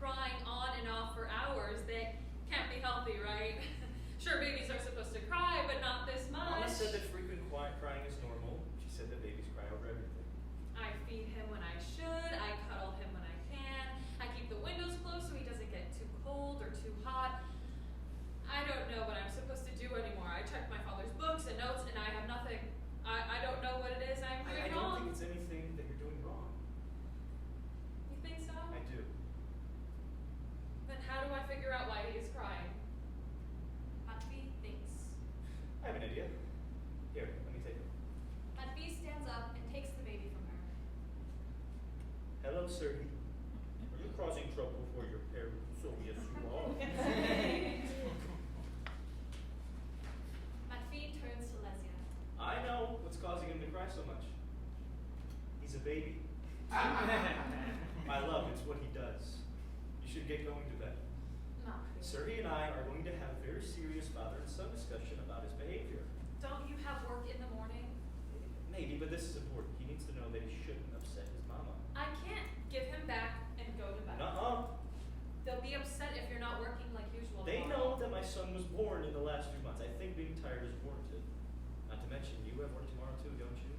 crying on and off for hours. They can't be healthy, right? Sure, babies are supposed to cry, but not this much. Mama said that frequent crying is normal. She said that babies cry over everything. I feed him when I should. I cuddle him when I can. I keep the windows closed so he doesn't get too cold or too hot. I don't know what I'm supposed to do anymore. I checked my father's books and notes, and I have nothing. I don't know what it is I'm doing I don't wrong. think it's anything that you're doing wrong. You think so? I do. Then how do I figure out why he is crying? Matvi thinks. I have an idea. Here, let me take it. Matvi stands up and takes the baby from her. Hello, Sergey. Are you causing trouble for your parents? So yes, you are. Matvi turns to Lesia. I know what's causing him to cry so much. He's a baby. My love, it's what he does. You should get going to bed. Matvi. Sergey and I are going to have a very serious father and son discussion about his behavior. Don't you have work in the morning? Maybe, but this is important. He needs to know that he shouldn't upset his mama. I can't give him back and go to bed. Nuh-uh. They'll be upset if you're not working like usual. They tomorrow. know that my son was born in the last 3 months. I think being tired is warranted. Not to mention, you have work tomorrow too, don't you?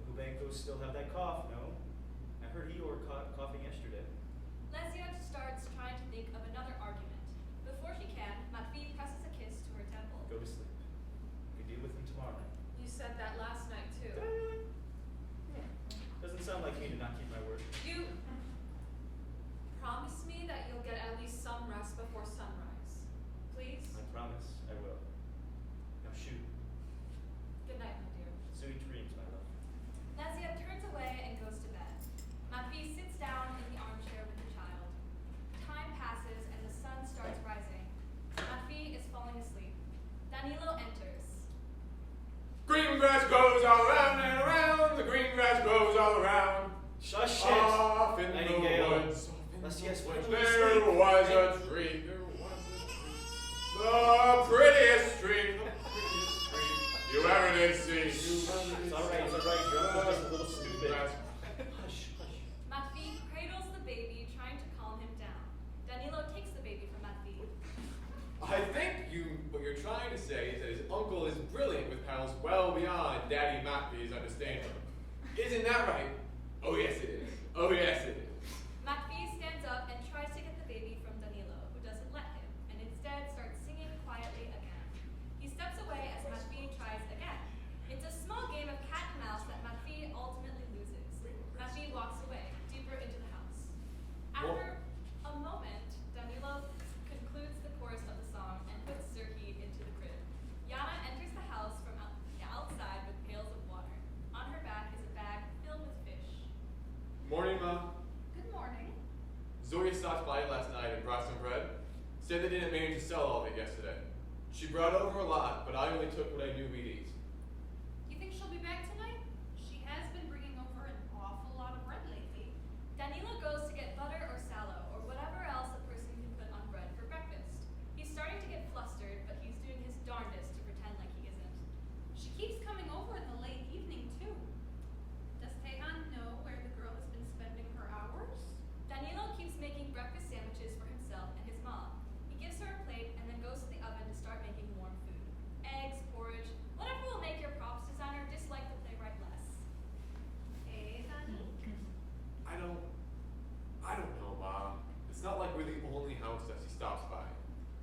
The Hubenkos still have that cough, no? I heard Eeyore coughing yesterday. Lesia starts trying to think of another argument. Before she can, Matvi presses a kiss to her temple. Go to sleep. We can deal with him tomorrow night. You said that last night too. Did I really? Doesn't sound like me to not keep my word. You promise me that you'll get at least some rest before sunrise. Please? I promise I will. Now shoot. Good night, my dear. Sweet dreams, my love. Lesia turns away and goes to bed. Matvi sits down in the armchair with the child. Time passes and the sun starts rising. Matvi is falling asleep. Danilo enters. Green grass grows all around and around. The green grass grows all around. Shush it! Off in Nightingale. the woods. Let's yes, why don't you There sleep? was a tree. There was a tree. The prettiest tree. The prettiest tree you ever did see. It's alright, Your uncle's just a little stupid. Grass. Hush, hush. Matvi cradles the baby, trying to calm him down. Danilo takes the baby from Matvi. I think what you're trying to say is that his uncle is brilliant with pals well beyond Daddy Matvi's understanding. Isn't that right? Oh yes it is. Oh yes it is. Matvi stands up and tries to get the baby from Danilo, who doesn't let him, and instead starts singing quietly again. He steps away as Matvi tries again. It's a small game of cat and mouse that Matvi ultimately loses. Matvi walks away, deeper into the house. After a moment, Danilo concludes the chorus of the song and puts Sergei into the crib. Yana enters the house from outside with pails of water. On her back is a bag filled with fish. Morning, Ma. Good morning. Zoya stopped by last night and brought some bread. Said they didn't manage to sell all of it yesterday. She brought over a lot, but I only took what I knew we'd eat. You think she'll be back tonight? She has been bringing over an awful lot of bread lately. Danilo goes to get butter or sallow or whatever else a person can put on bread for breakfast. He's starting to get flustered, but he's doing his darndest to pretend like he isn't. She keeps coming over in the late evening, too. Does Tehan know where the girl has been spending her hours? Danilo keeps making breakfast sandwiches for himself and his mom. He gives her a plate and then goes to the oven to start making warm food. Eggs, porridge, whatever will make your props designer dislike the playwright less. Hey, honey. I don't know, Mom. It's not like we're the only house that she stops by.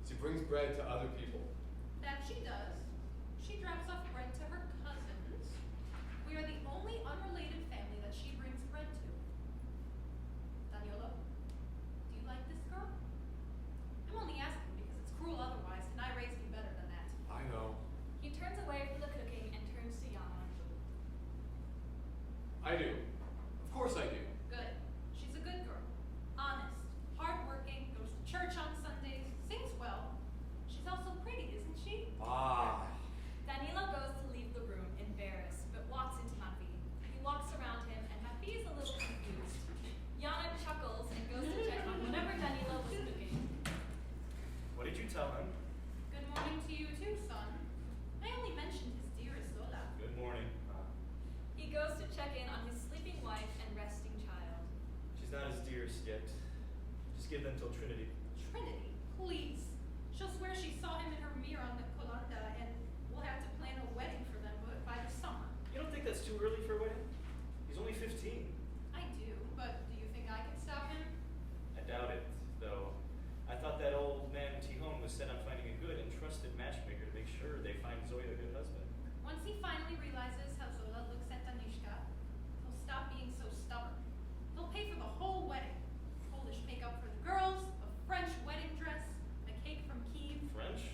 She brings bread to other people. That she does. She drops off bread to her cousins. We are the only unrelated family that she brings bread to. Danilo, do you like this girl? I'm only asking because it's cruel otherwise, and I raised you better than that. I know. He turns away from the cooking and turns to Yana. I do. Of course I do. Good. She's a good girl. Honest, hardworking, goes to church on Sundays, sings well. She's also pretty, isn't she? Ah. Danilo goes to leave the room, embarrassed, but walks into Matvi. He walks around him, and Matvi is a little confused. Yana chuckles and goes to check on whatever Danilo was cooking. What did you tell him? Good morning to you too, son. I only mentioned his dearest Ola. Good morning. He goes to check in on his sleeping Trinity. Trinity, please. She'll swear she saw him in her mirror on the colada, and we'll have to plan a wedding for them by the summer. You don't think that's too early for a wedding? He's only 15. I do, but do you think I can stop him? I doubt it, though. I thought that old man Tihon was set on finding a good and trusted matchmaker to make sure they find Zoya a good husband. Once he finally realizes how Zola looks at Danishka, he'll stop being so stubborn. He'll pay for the whole wedding. Polish makeup for the girls, a French wedding dress, a cake from Kiev. French?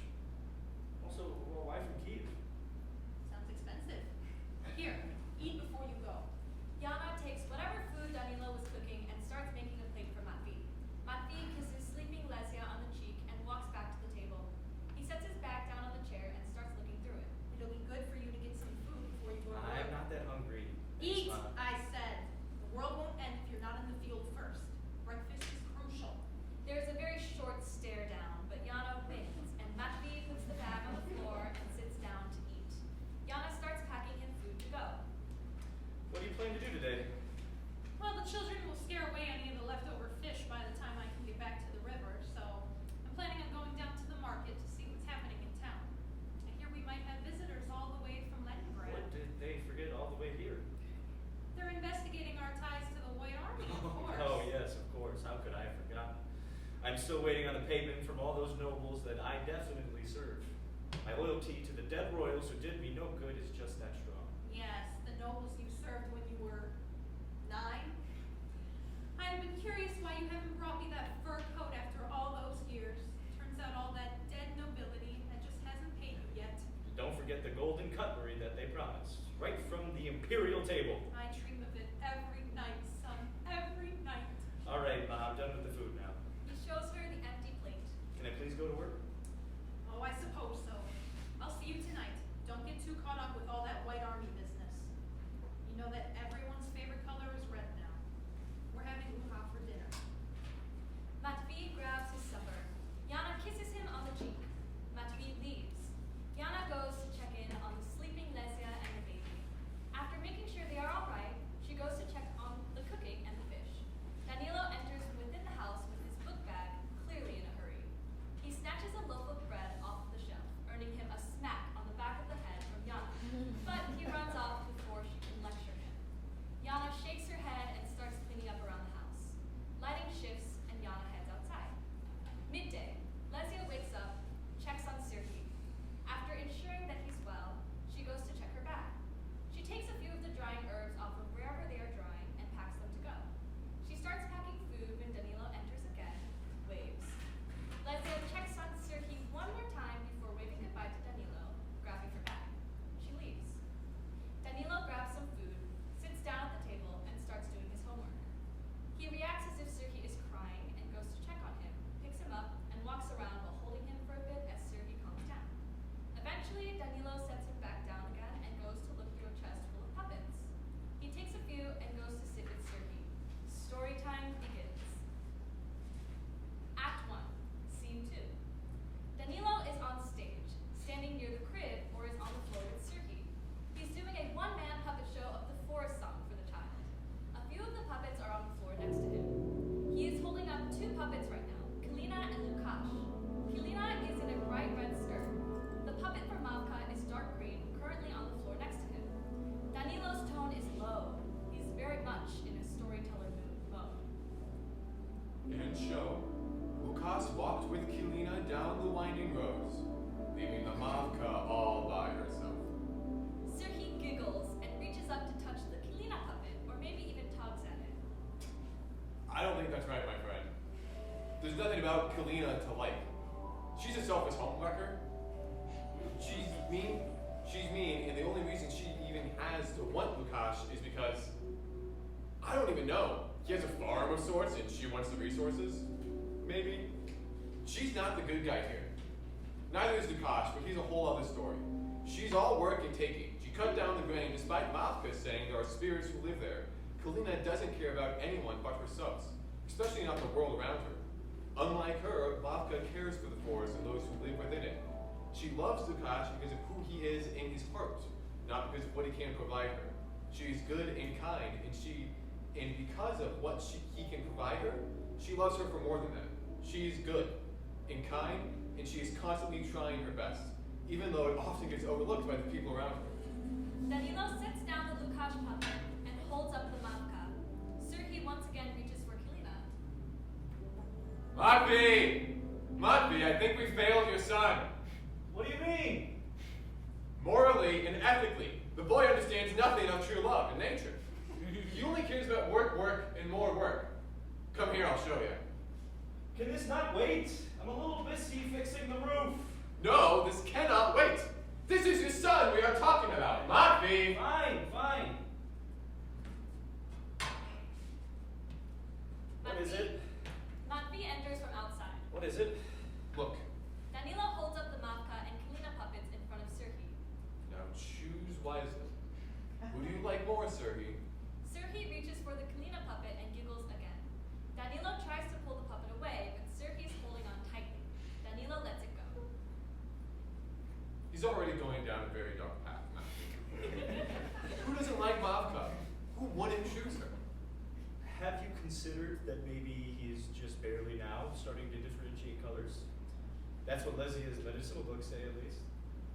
Also, well, why from Kiev? Sounds expensive. Here, eat before you go. Yana takes whatever food Danilo was cooking and starts making a plate for Matvey. Matvey kisses sleeping Lesia on the cheek and walks back to the table. He sets his bag down on the chair and starts looking through it. It'll be good for you to get some food before you go to work. I'm not that hungry. Eat, Thanks, Mom. I said. The world won't end if you're not in the field first. Breakfast is crucial. There's a very short stare down, but Yana wins, and Matvey puts the bag on the floor and sits down to eat. Yana starts packing him food to go. What do you plan to do today? Well, the children will scare away any of the leftover fish by the time I can get back to the river, so I'm planning on going down to the market to see what's happening in town. I hear we might have visitors all the way from Leningrad. What did they forget all the way here? They're investigating our ties to the White Army, of course. Oh, yes, of course. How could I have forgotten? I'm still waiting on the payment from all those nobles that I definitely served. My loyalty to the dead royals who did me no good is just that strong. Yes, the nobles you served when you were 9. I've been curious why you haven't brought me that fur coat after all those years. Turns out all that dead nobility that just hasn't paid you yet. Don't forget the golden cutlery that they promised, right from the imperial table. I dream of it every night, son, every night. All right, Ma, I'm done with the food now. He shows her the empty plate. Can I please go to work? Oh, I suppose so. I'll see you tonight. Don't get too caught up with all that White Army business. You know that everyone's favorite color is red now. We're having uha for dinner. Matvey grabs his supper. Yana kisses him on the cheek. Matvey leaves. Yana goes to check in on the sleeping Lesia and the baby. After making sure they are all right, she goes to check on the cooking and the fish. Danilo enters within the house with his book bag, clearly in a hurry. He snatches a loaf of bread off the shelf, earning him a smack on the back of the head from Yana. But he runs off before she can lecture him. Yana shakes her head and starts cleaning up around the house. Lighting shifts and Yana heads outside. Midday, Lesia wakes up, checks on Sergei. After ensuring that he's well, she goes to check her bag. She takes a few of the drying herbs off of wherever they are drying and packs them to go. She starts packing food when Danilo enters again, waves. Lesia checks on Sergei one more time before waving goodbye to Danilo, grabbing her bag. She leaves. Danilo grabs some food, sits down at the table, and starts doing his homework. He reacts as if Sergei is crying and goes to check on him, picks him up, and walks around while holding him for a bit as Sergei calms down. Eventually, Danilo sets him back down again and goes to look through a chest full of puppets. He takes a few and goes to sit with Sergei. Story time begins. Act 1, Scene 2. Danilo is on stage, standing near the crib or is on the floor with Sergei. He's doing a one-man puppet show of the forest song for the child. A few of the puppets are on the floor next to him. He is holding up 2 puppets right now, Kalina and Lukash. Kalina is in a bright red skirt. The puppet for Mavka is dark green, currently on the floor next to him. Danilo's tone is low. He's very much in a storyteller mode. And show. Lukas walked with Kilina down the winding roads, leaving the Mavka all by herself. Sergei giggles and reaches up to touch the Kalina puppet, or maybe even tugs at it. I don't think that's right, my friend. There's nothing about Kilina to like. She's a selfish homewrecker. She's mean, and the only reason she even has to want Lukash is because I don't even know. He has a farm of sorts and she wants the resources. Maybe. She's not the good guy here. Neither is Lukash, but he's a whole other story. She's all work and taking. She cut down the grain despite Mavka saying there are spirits who live there. Kalina doesn't care about anyone but her subs, especially not the world around her. Unlike her, Mavka cares for the forest and those who live within it. She loves Lukash because of who he is in his heart, not because of what he can provide her. She is good and kind, and because of what he can provide her, she loves her for more than that. She's good and kind, and she is constantly trying her best, even though it often gets overlooked by the people around her. Danilo sits down the Lukash puppet and holds up the mapka. Sergei once again reaches for Kalina. Matvey, I think we failed your son. What do you mean? Morally and ethically, the boy understands nothing of true love and nature. He only cares about work, and more work. Come here, I'll show you. Can this not wait? I'm a little busy fixing the roof. No, this cannot wait. This is your son we are talking about, Matvey. Fine. What is it? Matvey enters from outside. What is it? Look, Danilo holds up the mapka and Kalina puppets in front of Sergei. now choose wisely. Who do you like more, Sergei? Sergei reaches for the Kalina puppet and giggles again. Danilo tries to pull the puppet away, but Sergei's holding on tightly. Danilo lets it go. He's already going down a very dark path, Matvey. Who doesn't like Mavka? Who wouldn't choose her? Have you considered that maybe he's just barely now starting to differentiate colors? That's what Lezia's medicinal books say, at least.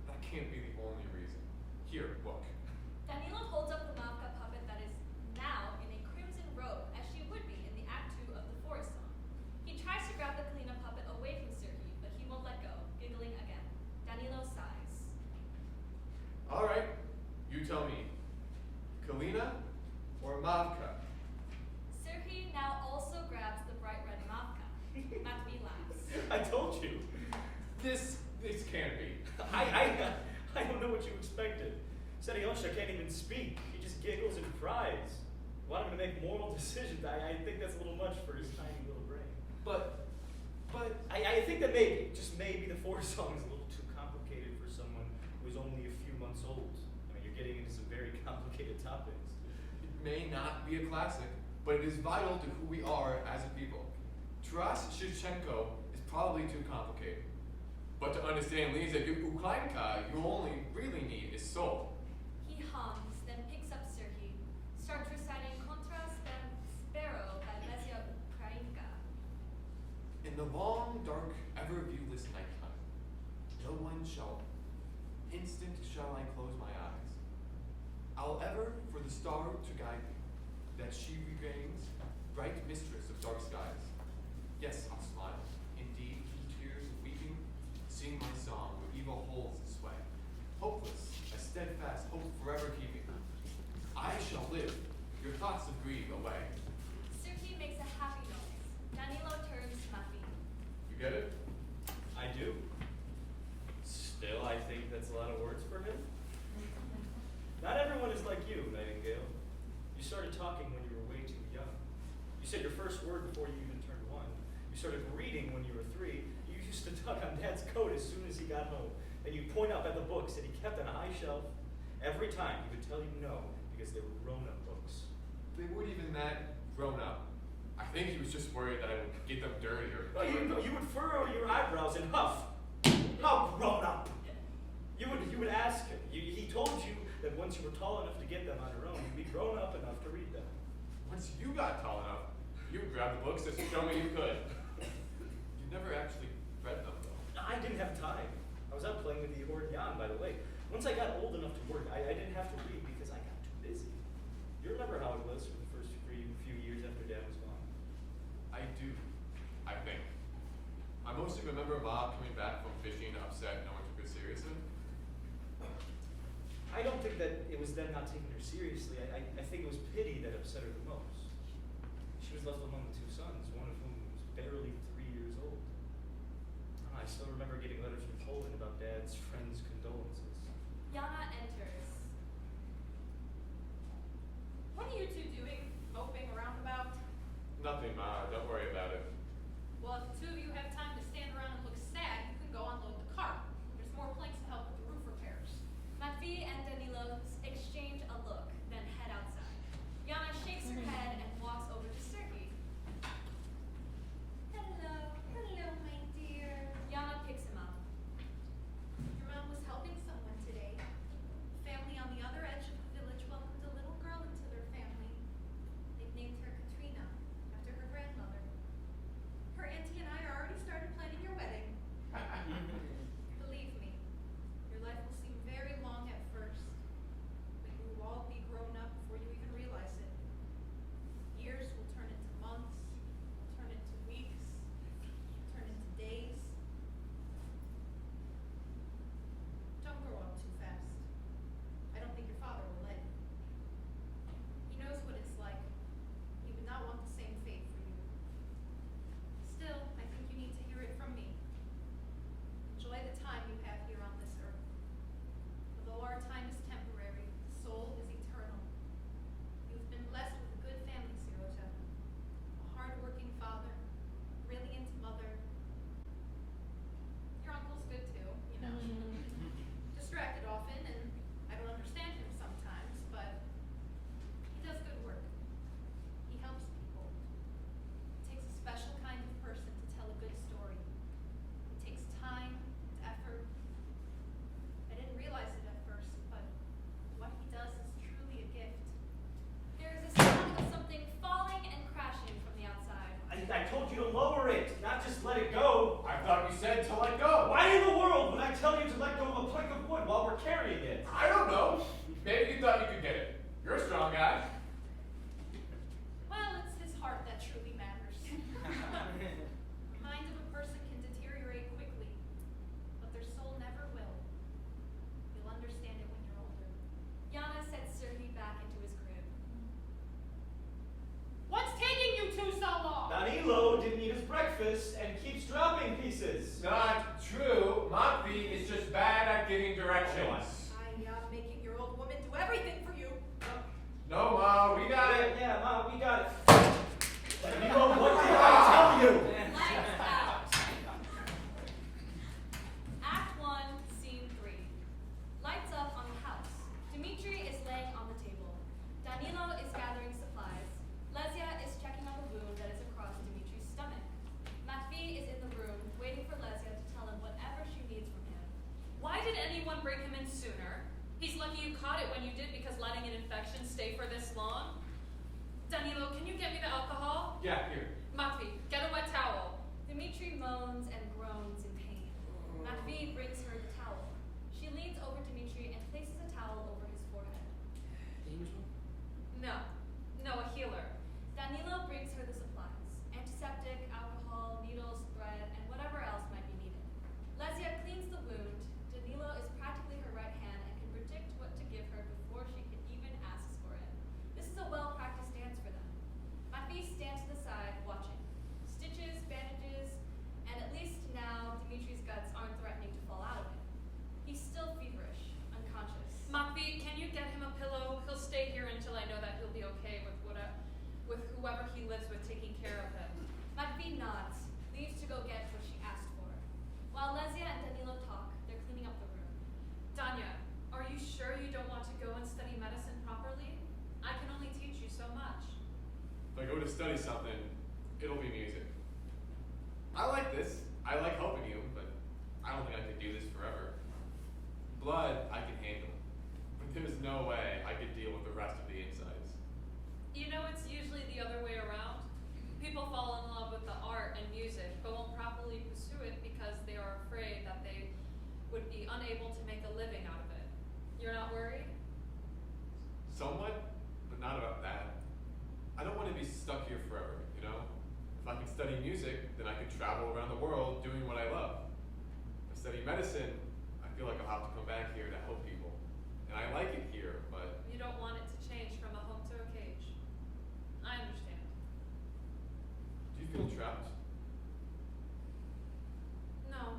That can't be the only reason. Here, look. Danilo holds up the mapka puppet that is now in a crimson robe, as she would be in the Act 2 of the Forest Song. He tries to grab the Kalina puppet away from Sergei, but he won't let go, giggling again. Danilo sighs. All right, you tell me. Kalina or Mavka? Sergei now also grabs the bright red mapka. Matvey laughs. I told you. This can't be. I don't know what you expected. Seriosha can't even speak. He just giggles and cries. Want him to make moral decisions. I think that's a little much for his tiny little brain. But I think that maybe, just maybe, the Forest Song is a little too complicated for someone who's only a few months old. I mean, you're getting into some very complicated topics. it may not be a classic, but it is vital to who we are as a people. Taras Shevchenko is probably too complicated. But to understand Liza Ukrainka, you only really need is soul. He hums, then picks up Sergei, starts reciting Contrast and Sparrow by Lezia Ukrainka. In the long, dark, ever viewless nighttime, no one shall, instant shall I close my eyes. I'll ever for the star to guide me, that she regains, bright mistress of dark skies. Yes, I'll smile, indeed, through tears of weeping, sing my song where evil holds its sway. Hopeless, a steadfast hope forever keeping. I shall live, your thoughts of grief away. Sergei makes a happy noise. Danilo turns to Matvey. You get it? I do. Still, I think that's a lot of words for him. Not everyone is like you, Nightingale. You started talking when you were way too young. You said your first word before you even turned 1. You started reading when you were 3. You used to tug on Dad's coat as soon as he got home. Then you'd point up at the books that he kept on a high shelf. Every time he would tell you no because they were grown-up books. They weren't even that grown up. I think he was just worried that I would get them dirty or. Oh, you would furrow your eyebrows and huff. How grown up? You would ask him. He told you that once you were tall enough to get them on your own, you'd be grown up enough to read them. Once you got tall enough, you would grab the books just to show me you could. You never actually read them, though. I didn't have time. I was out playing with the Ordeon by the lake. Once I got old enough to work, I didn't have to read because I got too busy. You remember how it was for the first few years after Dad was gone? I do, I think. I mostly remember Bob coming back from fishing upset no one took her seriously. I don't think that it was them not taking her seriously. I think it was pity that upset her the most. She was left alone with 2 sons, one of whom was barely 3 years old. I still remember getting letters from Poland about Dad's friends' condolences. Yana enters. What are you two doing, moping around about? Nothing, Ma. Don't worry about it. Well, if the two of you have time to stand around and look sad, you can go unload the cart. There's more planks to help with the roof repairs. Matvey and Danilo exchange a look, then head outside. Yana shakes her head and walks over to Sergei. Hello. keeps dropping pieces. Not true. Matvi is just bad at giving directions. I making your old woman do everything for you. No, Ma, we got it. Yeah, Mom, we got it. Danilo, what did I tell you? Lights out. Act 1, Scene 3. Lights up on the house. Dimitri is laying on the table. Danilo is gathering supplies. Lesia is checking on the wound that is across Dimitri's stomach. Matvi is in the room, waiting for Lesia to tell him whatever she needs from him. Why did anyone bring him in sooner? He's lucky you caught it when you did because letting an infection stay for this long. Danilo, can you get me the alcohol? Yeah, here. Matvi, get a wet towel. Dimitri moans and groans in pain. Matvi brings her the towel. She leans over Dimitri and places a towel over his forehead. Angel? No, a healer. Danilo brings her the supplies: antiseptic, alcohol, needles, thread, and whatever else might be needed. Lesia cleans the wound. Danilo is practically her right hand and can predict what to give her before she can even ask for it. This is a well-practiced dance for them. Matvi stands to the side, watching. Stitches, bandages, and at least now Dimitri's guts aren't threatening to fall out of him. He's still feverish, unconscious. Matvi, can you get him a pillow? He'll stay here until I know that he'll be okay with whoever he lives with taking care of him. Matvi nods, leaves to go get what she asked for. While Lesia and Danilo talk, they're cleaning up the room. Danya, are you sure you don't want to go and study medicine properly? I can only teach you so much. If I go to study something, it'll be music. I like this. I like helping you, but I don't think I could do this forever. Blood, I can handle. But there's no way I could deal with the rest of the insides. You know, it's usually the other way around. People fall in love with the art and music, but won't properly pursue it because they are afraid that they would be unable to make a living out of it. You're not worried? Somewhat, but not about that. I don't want to be stuck here forever, you know? If I could study music, then I could travel around the world doing what I love. If I study medicine, I feel like I'll have to come back here to help people. And I like it here, but You don't want it to change from a home to a cage. I understand. do you feel trapped? No.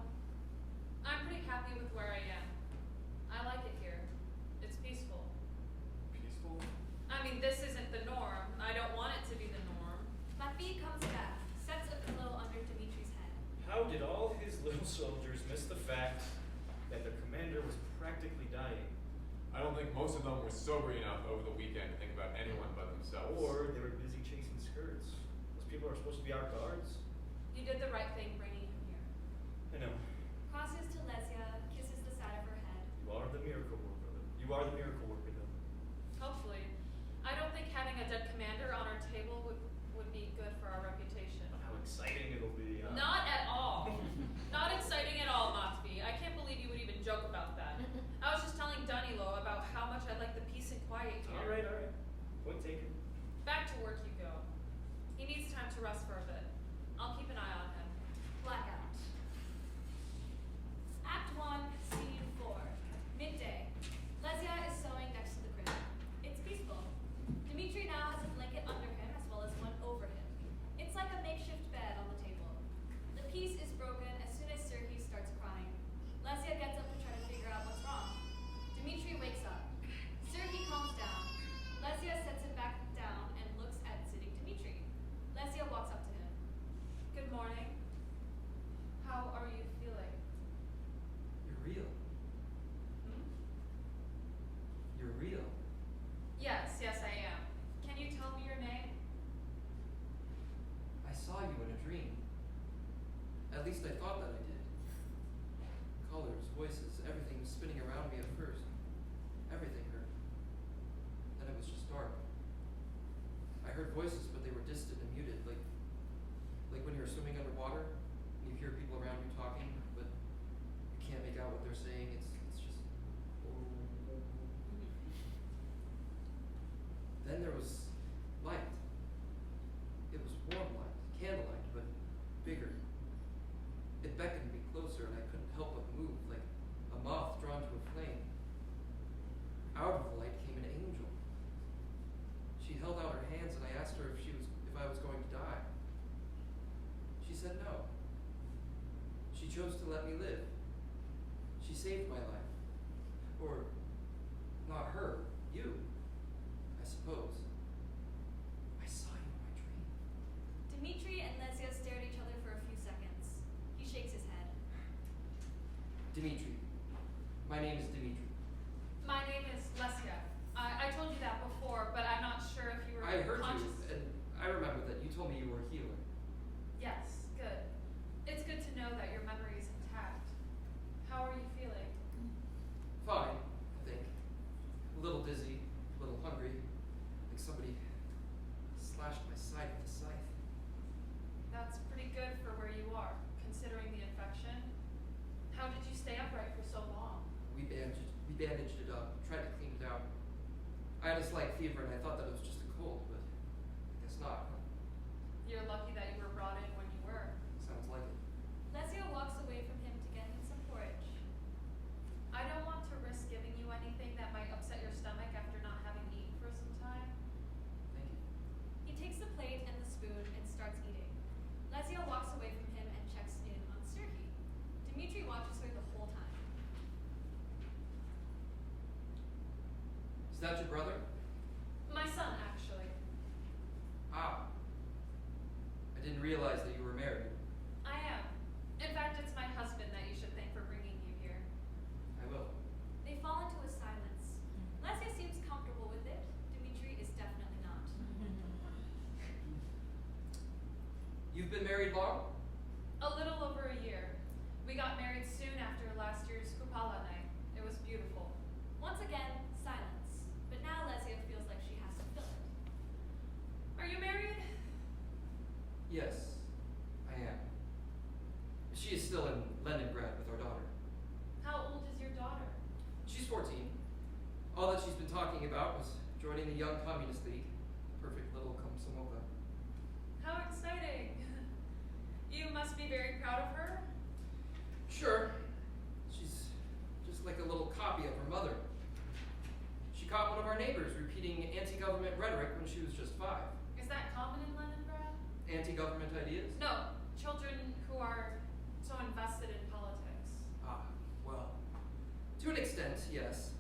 I'm pretty happy with where I am. I like it here. It's peaceful. Peaceful? I mean, this isn't the norm. I don't want it to be the norm. Matvi comes back, sets a pillow under Dimitri's head. How did all his little soldiers miss the fact that their commander was practically dying? I don't think most of them were sober enough over the weekend to think about anyone but themselves. Or they were busy chasing skirts. Those people are supposed to be our guards. You did the right thing bringing him here. I know. Crosses to Lesia, kisses the side of her head. You are the miracle worker. You are the miracle worker, though. Hopefully. I don't think having a dead commander on our table would be good for our reputation. How exciting it'll be. Not at all. Not exciting at all, Matvi. I can't believe you would even joke about that. I was just telling Danilo about how much I like the peace and quiet here. All right. Point taken. Back to work you go. He needs time to rest for a bit. I'll keep an eye on him. Blackout. Act 1, Scene 4. Midday. Lesia is sewing next to the crib. It's peaceful. Dimitri now has a blanket under him as well as one over him. It's like a makeshift bed on the table. The peace is broken as soon as Sergei starts crying. Lesia gets up to try to figure out what's wrong. Dimitri wakes up. Sergei calms down. Lesia sets him back down and looks at sitting Dimitri. Lesia walks up to him. Good morning. How are you feeling? You're real. Hmm? You're real. Yes, I am. Can you tell me your name? I saw you in a dream. At least I thought that I did. Colors, voices, everything was spinning around me at first. Everything hurt. Then it was just dark. I heard voices, but they were distant and muted, like when you're swimming underwater and you hear people around you talking, but you can't make out what they're saying. It's just. Then there was light. It was warm light, candlelight, but bigger. It beckoned me closer, and I couldn't help but move, like a moth drawn to a flame. Out of the light came an angel. She held out her hands, and I asked her if I was going to die. She said no. chose to let me live. She saved my life. Or, not her, you, I suppose. I saw you in my dream. Dimitri and Lesia stare at each other for a few seconds. He shakes his head. Dimitri. My name is Dimitri. My name is Lesia. I told you that before, but I'm not sure if you were I heard conscious. you, and I remember that you told me you were a healer. Yes, good. It's good to know that your memory is intact. How are you feeling? Fine, I think. A little dizzy, a little hungry, like somebody slashed my side with a scythe. That's pretty good for where you are, considering the infection. How did you stay upright for so long? We bandaged it up, tried to clean it out. I had a slight fever and I thought that it was just a cold, but I guess not. You're lucky that you were brought in when you were. Sounds like it. Lesia walks away from him to get him some porridge. I don't want to risk giving you anything that might upset your stomach after not having eaten for some time. Thank you. He takes the plate and the spoon and starts eating. Lesia walks away from him and checks in on Sergei. Dimitri watches her the whole time. Is that your brother? My son, actually. Ah. I didn't realize that you were married. I am. In fact, it's my husband that you should thank for bringing you here. I will. They fall into a silence. Lesia seems comfortable with it. Dimitri is definitely not. You've been married long? A little over a year. We got married soon after last year's Kupala night. It was beautiful. Once again, silence. But now Lesia feels like she has to fill it. Are you married? Yes, I am. She is still in Leningrad with our daughter. How old is your daughter? She's 14. All that she's been talking about was joining the Young Communist League. Perfect little komsomolka. How exciting. You must be very proud of her. Sure. She's just like a little copy of her mother. She caught one of our neighbors repeating anti-government rhetoric when she was just 5. Is that common in Leningrad? Anti-government ideas? No, children who are so invested in politics. Ah, well, to an extent, yes.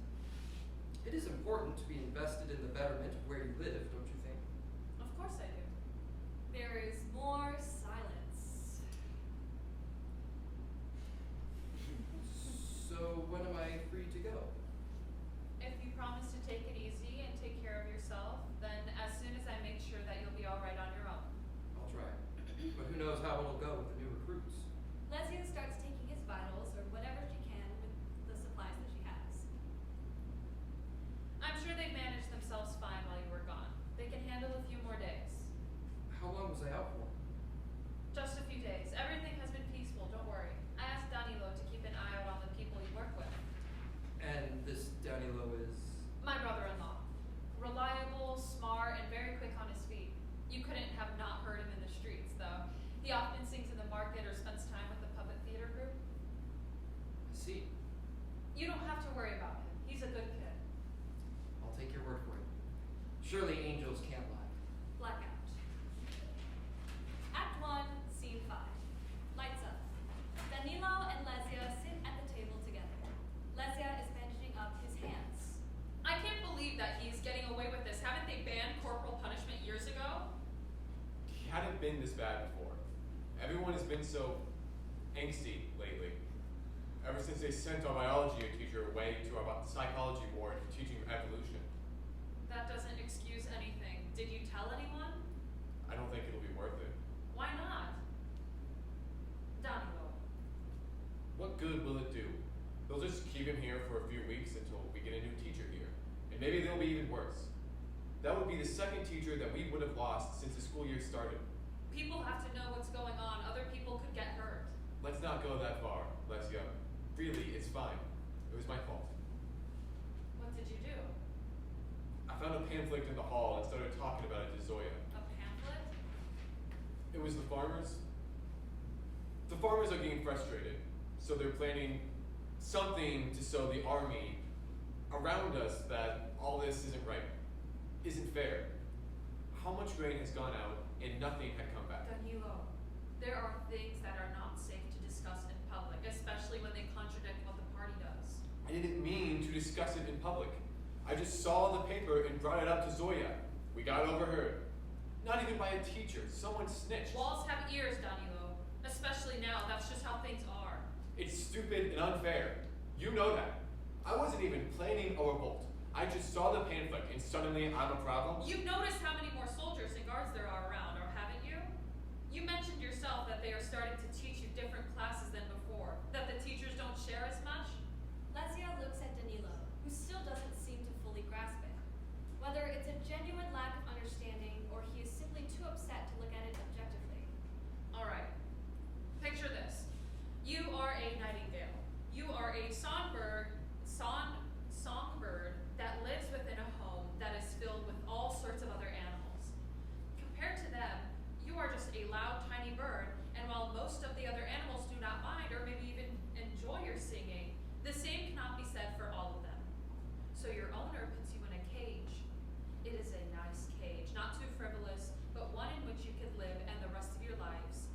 It is important to be invested in the betterment of where you live, don't you think? Of course I do. There is more silence. So when am I free to go? If you promise to take it easy and take care of yourself, then as soon as I make sure that you'll be all right on your own. I'll try. But who knows how it'll go with the new recruits. Lesia starts taking his vitals or whatever she can with the supplies that she has. I'm sure they've managed themselves fine while you were gone. They can handle a few more days. How long was I out for? Just a few days. Everything has been peaceful, don't worry. I asked Danilo to keep an eye out on the people you work with. And this Danilo is... My brother-in-law. Reliable, smart, and very quick on his feet. You couldn't have not heard him in the streets, though. He often sings in the market or spends time with the puppet theater group. I see. You don't have to worry about him. He's a good kid. I'll take your word for it. Surely angels can't lie. Blackout. Act 1, Scene 5. Lights up. Danilo and Lesia sit at the table together. Lesia is bandaging up his hands. I can't believe that he's getting away with this. Haven't they banned corporal punishment years ago? He hadn't been this bad before. Everyone has been so angsty lately. Ever since they sent our biology teacher away to our psychology ward for teaching evolution. That doesn't excuse anything. Did you tell anyone? I don't think it'll be worth it. Why not? Danilo. What good will it do? They'll just keep him here for a few weeks until we get a new teacher here. And maybe they'll be even worse. That would be the second teacher that we would have lost since the school year started. People have to know what's going on. Other people could get hurt. Let's not go that far, Lesia. Really, it's fine. It was my fault. What did you do? I found a pamphlet in the hall and started talking about it to Zoya. A pamphlet? It was the farmers. The farmers are getting frustrated, so they're planning something to show the army around us that all this isn't right, isn't fair. How much grain has gone out and nothing had come back? Danilo, there are things that are not safe to discuss in public. discuss it in public. I just saw the paper and brought it up to Zoya. We got overheard. Not even by a teacher. Someone snitched. Walls have ears, Danilo. Especially now, that's just how things are. It's stupid and unfair. You know that. I wasn't even planning a revolt. I just saw the pamphlet and suddenly I'm a problem. You've noticed how many more soldiers and guards there are around, or haven't you? You mentioned yourself that they are starting to teach you different classes than before, that the teachers don't share as much. Lesya looks at Danilo, who still doesn't seem to fully grasp it. Whether it's a genuine lack of understanding or he is simply too upset to look at it objectively. All right. Picture this. You are a nightingale. You are a songbird that lives within a home that is filled with all sorts of other animals. Compared to them, you are just a loud, tiny bird, and while most of the other animals do not mind or maybe even enjoy your singing, the same cannot be said for all of them. So your owner puts you in a cage. It is a nice cage, not too frivolous, but one in which you could live and the rest of your lives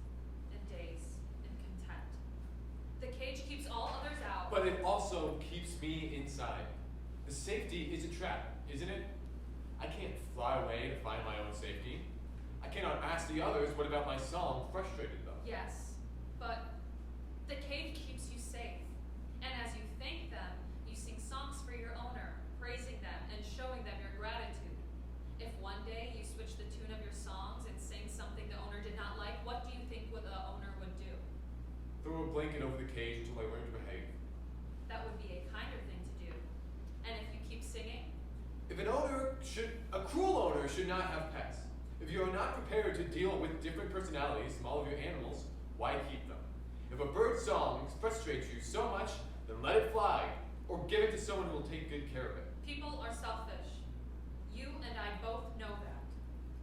and days in content. The cage keeps all others out. But it also keeps me inside. The safety is a trap, isn't it? I can't fly away to find my own safety. I cannot ask the others what about my song frustrated them. Yes, but the cage keeps you safe. And as you thank them, you sing songs for your owner, praising them and showing them your gratitude. If one day you switch the tune of your songs and sing something the owner did not like, what do you think the owner would do? Throw a blanket over the cage until I learn to behave. That would be a kinder thing to do. And if you keep singing, If a cruel owner should not have pets. If you are not prepared to deal with different personalities from all of your animals, why keep them? If a bird's song frustrates you so much, then let it fly, or give it to someone who will take good care of it. people are selfish. You and I both know that.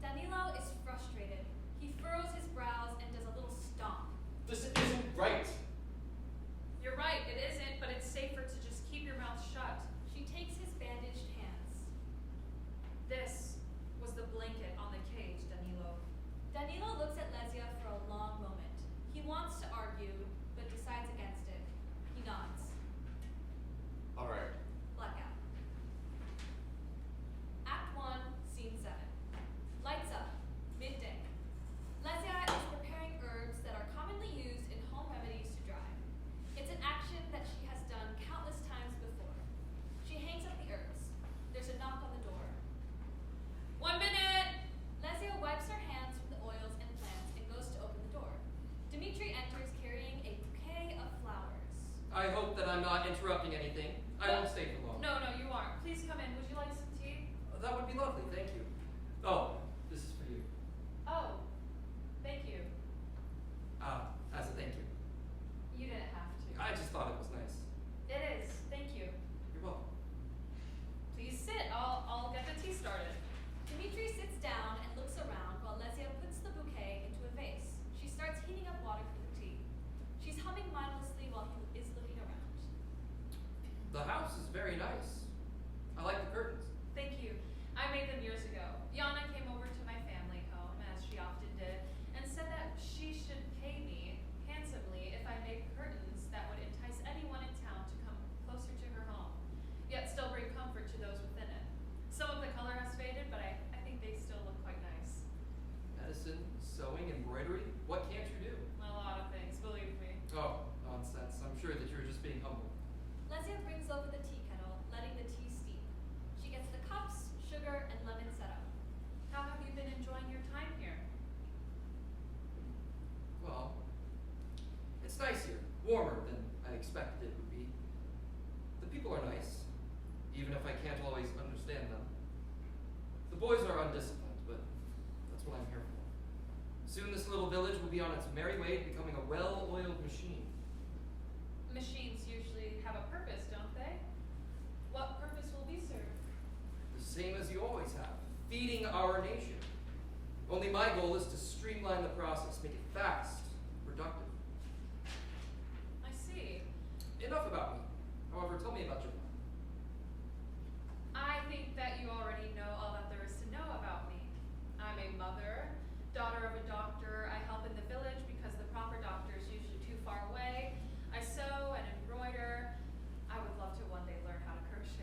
Danilo is frustrated. He furrows his brows and does a little stomp. This isn't right. You're right, it isn't, but it's safer to just keep your mouth shut. She takes his bandaged hands. This was the blanket on the cage, Danilo. Danilo looks at Lesya for a long moment. He wants to argue, but decides against it. He nods. All right. Blackout. Act 1, Scene 7. Lights up. Midday. Lesya is preparing herbs that are commonly used in home remedies to dry. It's an action that she has done countless times before. She hangs up the herbs. There's a knock on the door. 1 minute! Lesya wipes her hands from the oils and plants and goes to open the door. Dimitri enters carrying a bouquet of flowers. I hope that I'm not interrupting anything. I won't stay for long. No, you aren't. Please come in. Would you like some tea? That would be lovely, thank you. Oh, this is for you. Oh, thank you. As a thank you. You didn't have to. I just thought it was nice. It is. Thank you. You're welcome. Please sit. I'll get the tea started. Dimitri sits down and looks around while Lesya puts the bouquet into a vase. She starts heating up water for the tea. She's humming mindlessly while he is looking around. The house is very nice. I like the curtains. Thank you. I made them years ago. Yana came over to my family home, as she often did, and said that she should pay me handsomely if I made curtains that would entice anyone in town to come closer to her home, yet still bring comfort to those within it. Some of the color has faded, but I think they still look quite nice. Medicine, sewing, embroidery. What can't you do? A lot of things, believe me. Oh, nonsense. I'm sure that you're just being humble. Lesya brings over the tea kettle, letting the tea steep. She gets the cups, sugar, and lemon set up. How have you been enjoying your time here? Well, it's nice here. Warmer than I expected it would be. The people are nice, even if I can't always understand them. The boys are undisciplined, but that's what I'm here for. Soon this little village will be on its merry way to becoming a well-oiled machine. Machines usually have a purpose, don't they? What purpose will we serve? The same as you always have, feeding our nation. Only my goal is to streamline the process, make it fast, productive. I see. Enough about me. However, tell me about your plan. I think that you already know all that there is to know about me. I'm a mother, daughter of a doctor. I help in the village because the proper doctor is usually too far away. I sew and embroider. I would love to one day learn how to crochet.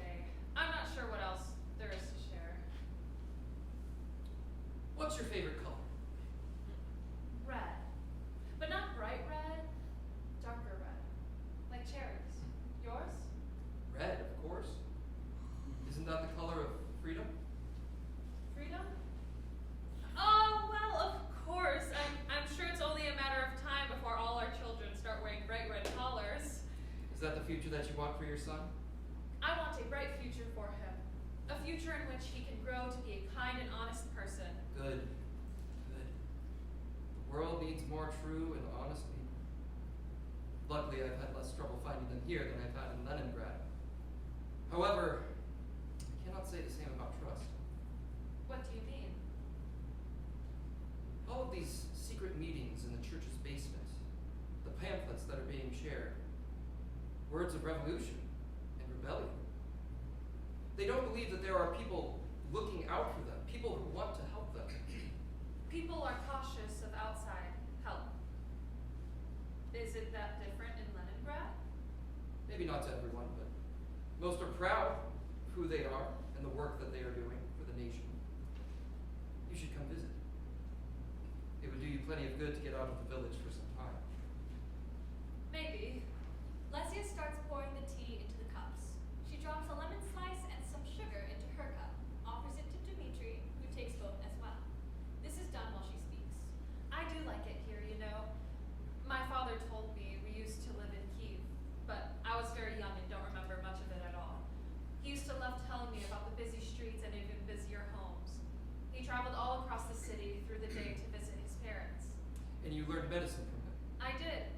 Is that the future that you want for your son? I want a bright future for him. A future in which he can grow to be a kind and honest person. Good. Good. The world needs more true and honest people. Luckily, I've had less trouble finding them here than I've had in Leningrad. However, I cannot say the same about trust. What do you mean? All of these secret meetings in the church's basement, the pamphlets that are being shared, words of revolution and rebellion. They don't believe that there are people looking out for them, people who want to help them. People are cautious of outside help. Is it that different in Leningrad? Maybe not to everyone, but most are proud of who they are and the work that they are doing for the nation. You should come visit. It would do you plenty of good to get out of the village for some time. Maybe. Lesia starts pouring the tea into the cups. She drops a lemon slice and some sugar into her cup, offers it to Dmitri, who takes both as well. This is done while she speaks. I do like it here, you know. My father told me we used to live in Kiev, but I was very young and don't remember much of it at all. He used to love telling me about the busy streets and even busier homes. He traveled all across the city through the day to visit his parents. And you learned medicine from him. I did.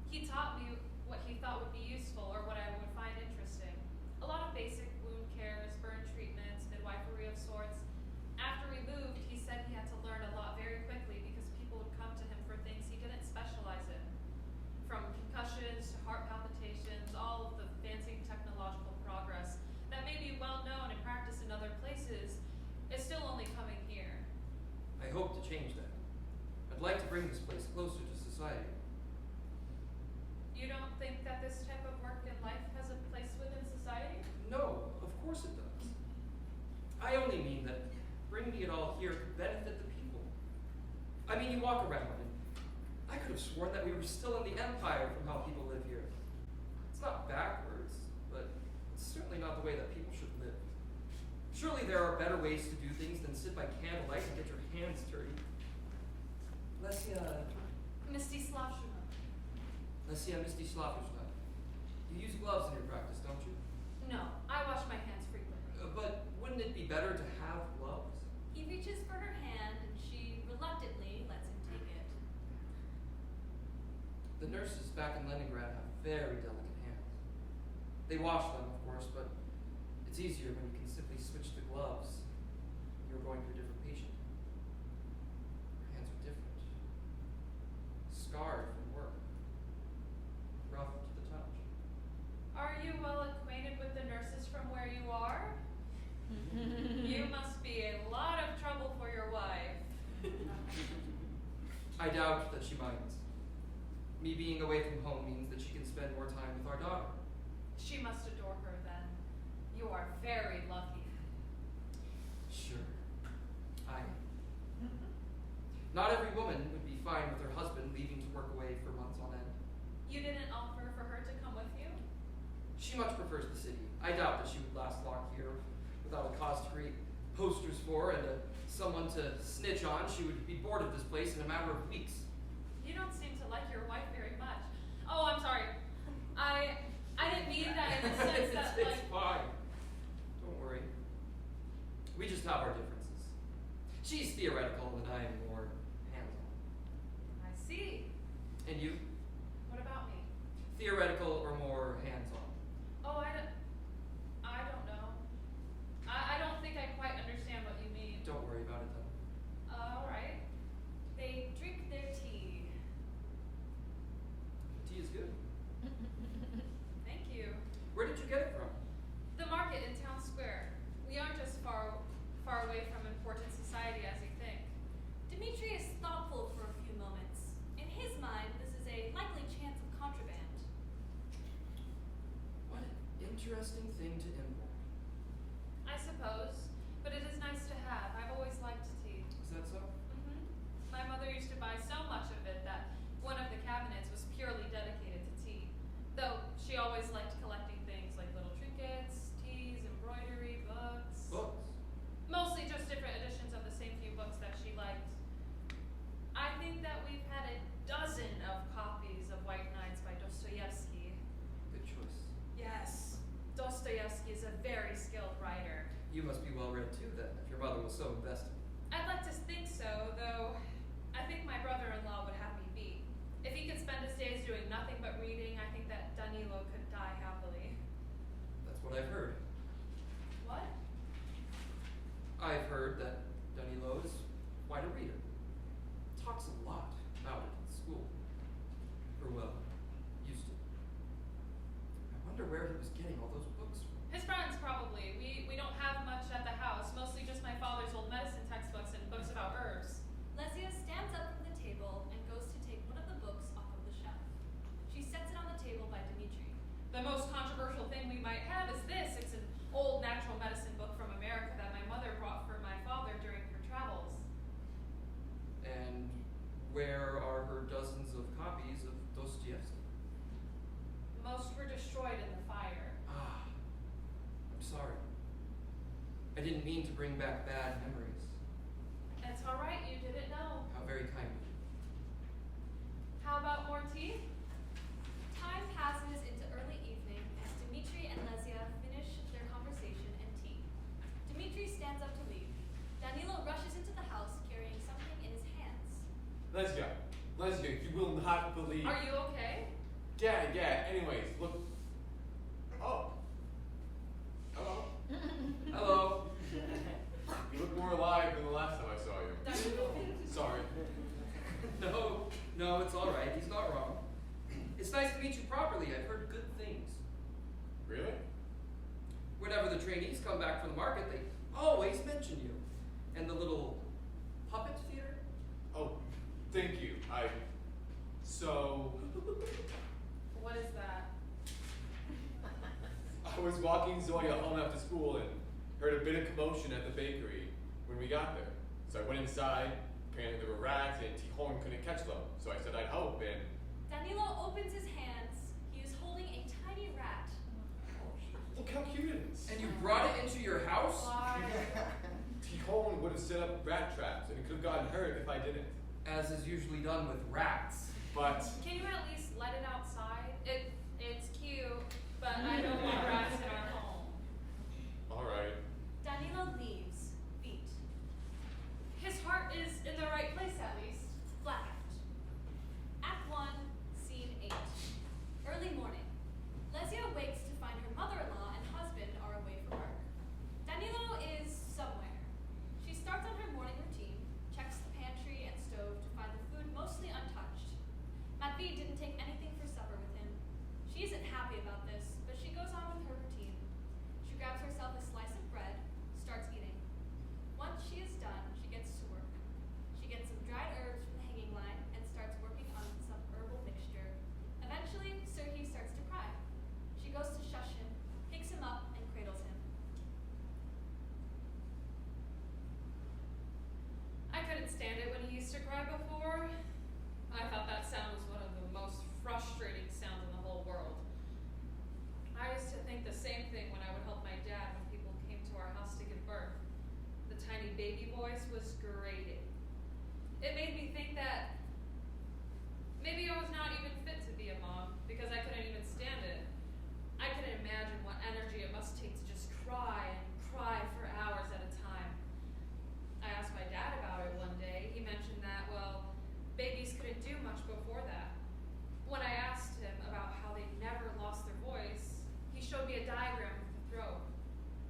He taught me what he thought would be useful or what I would find interesting. A lot of basic wound cares, burn treatments, midwifery of sorts. After we moved, he said he had to learn a lot very quickly because people would come to him for things he didn't specialize in. From concussions to heart palpitations, all of the fancy technological progress that may be well known and practiced in other places is still only coming here. I hope to change that. I'd like to bring this place closer to society. You don't think that this type of work and life has a place within society? No, of course it does. I only mean that bringing it all here could benefit the people. I mean, you walk around and I could have sworn that we were still in the Empire from how people live here. It's not backwards, but it's certainly not the way that people should live. Surely there are better ways to do things than sit by candlelight and get your hands dirty. Lesia Mstislavushna, you use gloves in your practice, don't you? No, I wash my hands frequently. But wouldn't it be better to have gloves? He reaches for her hand and she reluctantly lets him take it. The nurses back in Leningrad have very delicate hands. They wash them, of course, but it's easier when you can simply switch the gloves when you're going to a different patient. Her hands are different. Scarred from work. Rough to the touch. Are you well acquainted with the nurses from where you are? You must be a lot of trouble for your wife. I doubt that she minds. Me being away from home means that she can spend more time with our daughter. She must adore her then. You are very lucky. Sure. Not every woman would be fine with her husband leaving to work away for months on end. You didn't offer for her to come with you? She much prefers the city. I doubt that she would last long here without a cause to create posters for and someone to snitch on. She would be bored of this place in a matter of weeks. You don't seem to like your wife very much. Oh, I'm sorry. I didn't mean that in the sense that, It's fine. Don't worry. We just have our differences. She's theoretical and I'm more hands-on. I see. And you? What about me? Theoretical or more hands-on? Oh, I don't know. I don't think I quite understand what you mean. Don't worry about it then. All right. They drink their tea. Tea is good. Thank you. Where did you get it from? The market in town square. We aren't as far away from important society as you think. Dmitri is thoughtful for a few moments. In his mind, this is a likely chance of contraband. What an interesting thing to import. I suppose, but it is nice to have. I've always liked tea. Is that so? My mother used to buy so much of it that one of the cabinets was purely dedicated to tea. Though she always liked collecting things like little trinkets, teas, embroidery, books. Books. Mostly just different editions of the same few books that she liked. I think that we've had a dozen of copies of White Nights by Dostoevsky. Good choice. Dostoevsky is a very skilled writer. You must be well read too, then, if your mother was so invested. I'd like to think so, though I think my brother-in-law would have me beat. If he could spend his days doing nothing but reading, I think that Danilo could die happily. That's what I've heard. What? I've heard that Danilo is quite a reader. Talks a lot about it in school. Or, well, used to. I wonder where he was getting all those books from. His friends, probably. We don't have much at the house, mostly just my father's old medicine textbooks and books about herbs. Lesia stands up from the table and goes to take one of the books off of the shelf. She sets it on the table by Dimitri. The most controversial thing we might have is this. It's an old natural medicine book from America that my mother brought for my father during her travels. And where are her dozens of copies of Dostoevsky? Most were destroyed in the fire. Ah, I'm sorry. I didn't mean to bring back bad memories. It's all right, you didn't know. How very kind of you. How about more tea? Time passes into early evening as Dimitri and Lesia finish their conversation and tea. Dimitri stands up to leave. Danilo rushes into the house carrying something in his hands. Lesya, you will not believe. Are you okay? Yeah, anyways, look. Oh. Hello. Hello. You look more alive than the last time I saw you. Danilo. Sorry. No, it's all right. He's not wrong. It's nice to meet you properly. I've heard good things. Really? Whenever the trainees come back from the market, they always mention you. And the little puppet theater. Oh, thank you. So, What is that? I was walking Zoya home after school and heard a bit of commotion at the bakery when we got there. So I went inside. Apparently there were rats and Tijon couldn't catch them. So I said I'd help and... Danilo opens his hands. He is holding a tiny rat. Look how cute it is. And you brought it into your house? Why? Tijon would have set up rat traps and it could have gotten hurt if I didn't. As is usually done with rats. But... Can you at least let it outside? It's cute, but I don't want rats in our home. Alright. Danilo leaves, beat. His heart is in the right place, at least. Blackout. Act 1, Scene 8. Early morning. Lesia wakes to find her mother-in-law and husband are away for work. Danilo is somewhere. She starts on her morning routine, checks the pantry and stove to find the food mostly untouched. Matvi didn't take anything for supper with him. She isn't happy about this, but she goes on with her routine. She grabs herself a slice of bread, starts eating. Once she is done, she gets to work. She gets some dried herbs from the hanging line and starts working on some herbal mixture. Eventually, Sergei starts to cry. She goes to shush him, picks him up, and cradles him. I couldn't stand it when he used to cry before. I thought that sound was one of the most frustrating sounds in the whole world. I used to think the same thing when I would help my dad when people came to our house to give birth. The tiny baby voice was grating. It made me think that maybe I was not even fit to be a mom because I couldn't even stand it. I couldn't imagine what energy it must take to just cry and cry for hours at a time. I asked my dad about it one day. He mentioned that, well, babies couldn't do much before that. When I asked him about how they never lost their voice, he showed me a diagram of the throat.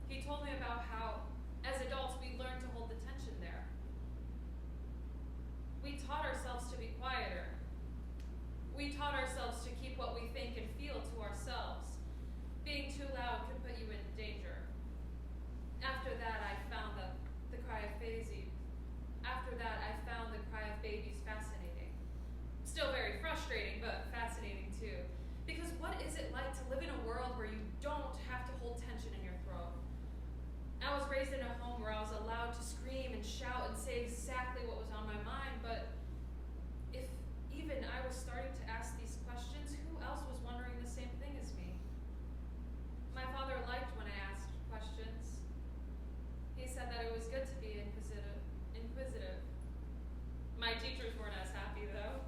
He told me about how, as adults, we learn to hold the tension there. We taught ourselves to be quieter. We taught ourselves to keep what we think and feel to ourselves. Being too loud could put you in danger. After that, I found the cry of babies. After that, I found the cry of babies fascinating. Still very frustrating, but fascinating too. Because what is it like to live in a world where you don't have to hold tension in your throat? I was raised in a home where I was allowed to scream and shout and say exactly what was on my mind, but if even I was starting to ask these questions, who else was wondering the same thing as me? My father liked when I asked questions. He said that it was good to be inquisitive. My teachers weren't as happy though.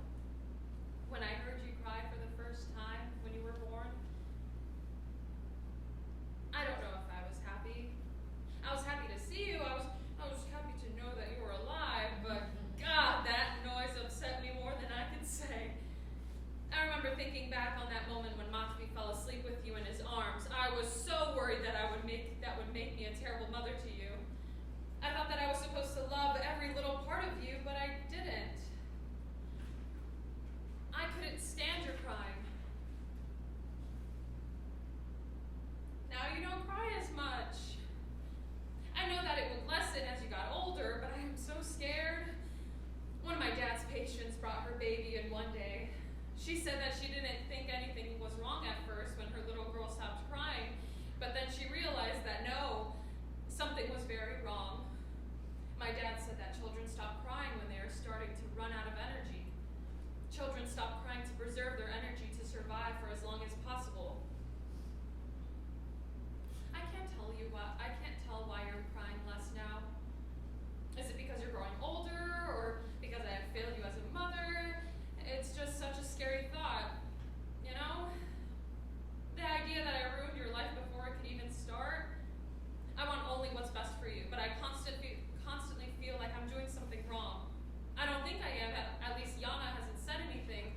When I heard you cry for the first time when you were born, I don't know patients brought her baby in one day. She said that she didn't think anything was wrong at first when her little girl stopped crying, but then she realized that no, something was very wrong. My dad said that children stop crying when they are starting to run out of energy. Children stop crying to preserve their energy to survive for as long as possible. I can't tell why you're crying less now. Is it because you're growing older, or because I have failed you as a mother? It's just such a scary thought, you know? The idea that I ruined your life before it could even start. I want only what's best for you, but I constantly feel like I'm doing something wrong. I don't think I am, at least Yana hasn't said anything,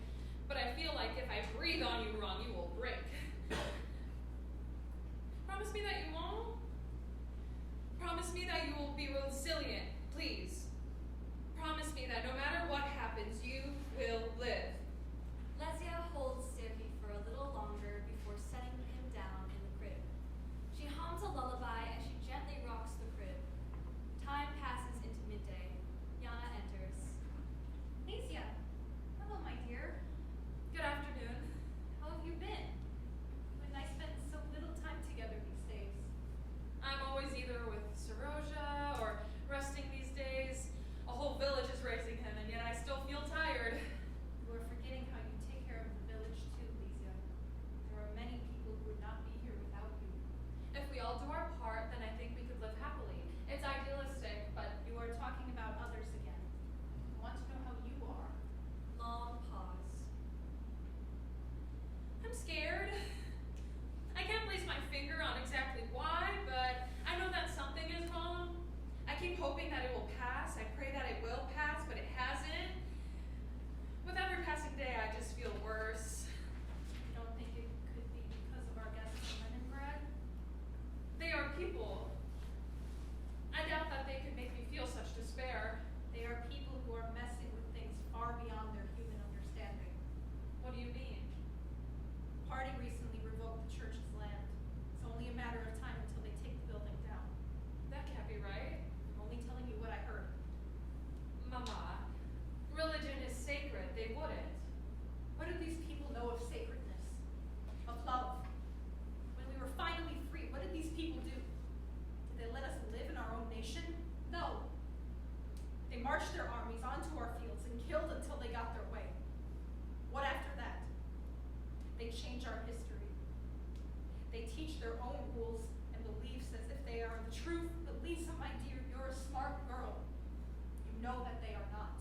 but I feel like if I breathe on you wrong, you will break. Promise me that you won't? Promise me that you will be resilient, please. Promise me that no matter what happens, you will live. Lesia holds Sergei for a little longer before setting him down in the crib. She hums a lullaby as she gently rocks the crib. Time passes into midday. Yana enters. Liza, hello, my dear. Good afternoon. How have you been? You and I spend so little time together these days. I'm always either with Saroja or resting these days. A whole village is raising him, and yet I still feel tired. You are forgetting how you take care of the village too, Liza. There are many people who would not be here without you. If we all do our part, then I think we could live happily. It's idealistic, but You are talking about others again. I want to know how you are. Long pause. I'm scared. I can't place my finger on exactly why, but I know that something is wrong. I keep hoping that it will pass. I pray that it will pass, but it hasn't. With every passing day, I just feel worse. You don't think it could be because of our guests from Leningrad? They are people. I doubt that they could make me feel such despair. They are people who are messing with things far beyond their human understanding. What do you mean? The party recently revoked the church's land. It's only a matter of time until they take the building down. That can't be right. I'm only telling you what I heard. Mama, religion is sacred. They wouldn't. What do these people know of sacredness? Of love? When we were finally free, what did these people do? Did they let us live in our own nation? No. They marched their armies onto our fields and killed until they got their way. What after that? They change our history. They teach their own rules and beliefs as if they are the truth. But Lisa, my dear, you're a smart girl. You know that they are not.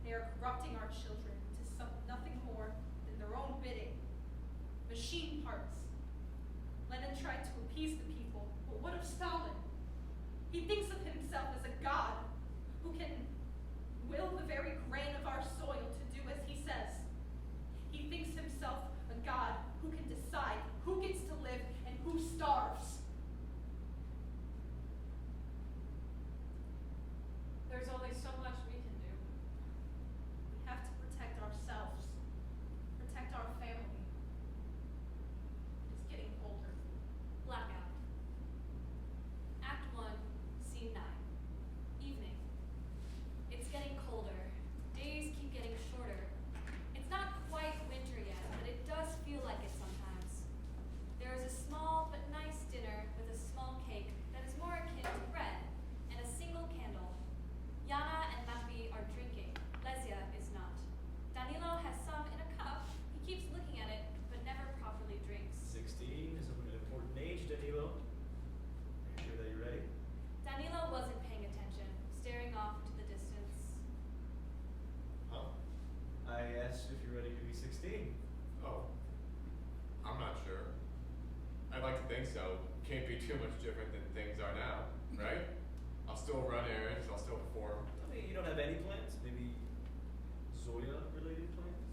They are corrupting our children into nothing more than their own bidding. Machine parts. Lenin tried to appease the people, but what of Stalin? He thinks of himself as a god who can will the very grain of our soil to do as he says. He thinks himself a god who can decide who gets to live and who starves. There's only so much we can do. We have to protect ourselves, protect our family. It's getting colder. Blackout. Act 1, Scene 9. Evening. It's getting colder. Days keep getting shorter. It's not quite winter yet, but it does feel like it sometimes. There is a small but nice dinner with a small cake that is more akin to bread and a single candle. Yana and Matvi are drinking. Lesia is not. Danilo has some in a cup. He keeps looking at it, but never properly drinks. 16 is an important age, Danilo. Are you sure that you're ready? Danilo wasn't paying attention, staring off into the distance. Huh? I asked if you're ready to be 16. Oh, I'm not sure. I'd like to think so. Can't be too much different than things are now, right? I'll still run errands, I'll still perform. I mean, you don't have any plans? Maybe Zoya-related plans?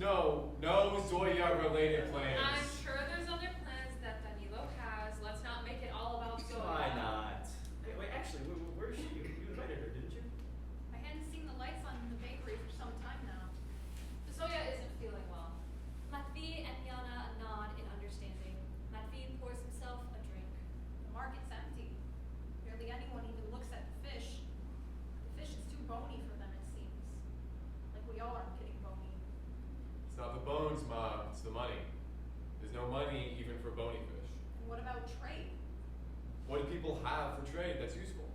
No Zoya-related plans. I'm sure there's other plans that Danilo has. Let's not make it all about Zoya. Why not? Wait, actually, where is she? You invited her, didn't you? I hadn't seen the lights on in the bakery for some time now. Zoya isn't feeling well. Matvi and Yana nod in understanding. Matvi pours himself a drink. The market's empty. Barely anyone even looks at the fish. The fish is too bony for them, it seems. no money even for bony fish. And what about trade? What do people have for trade that's useful?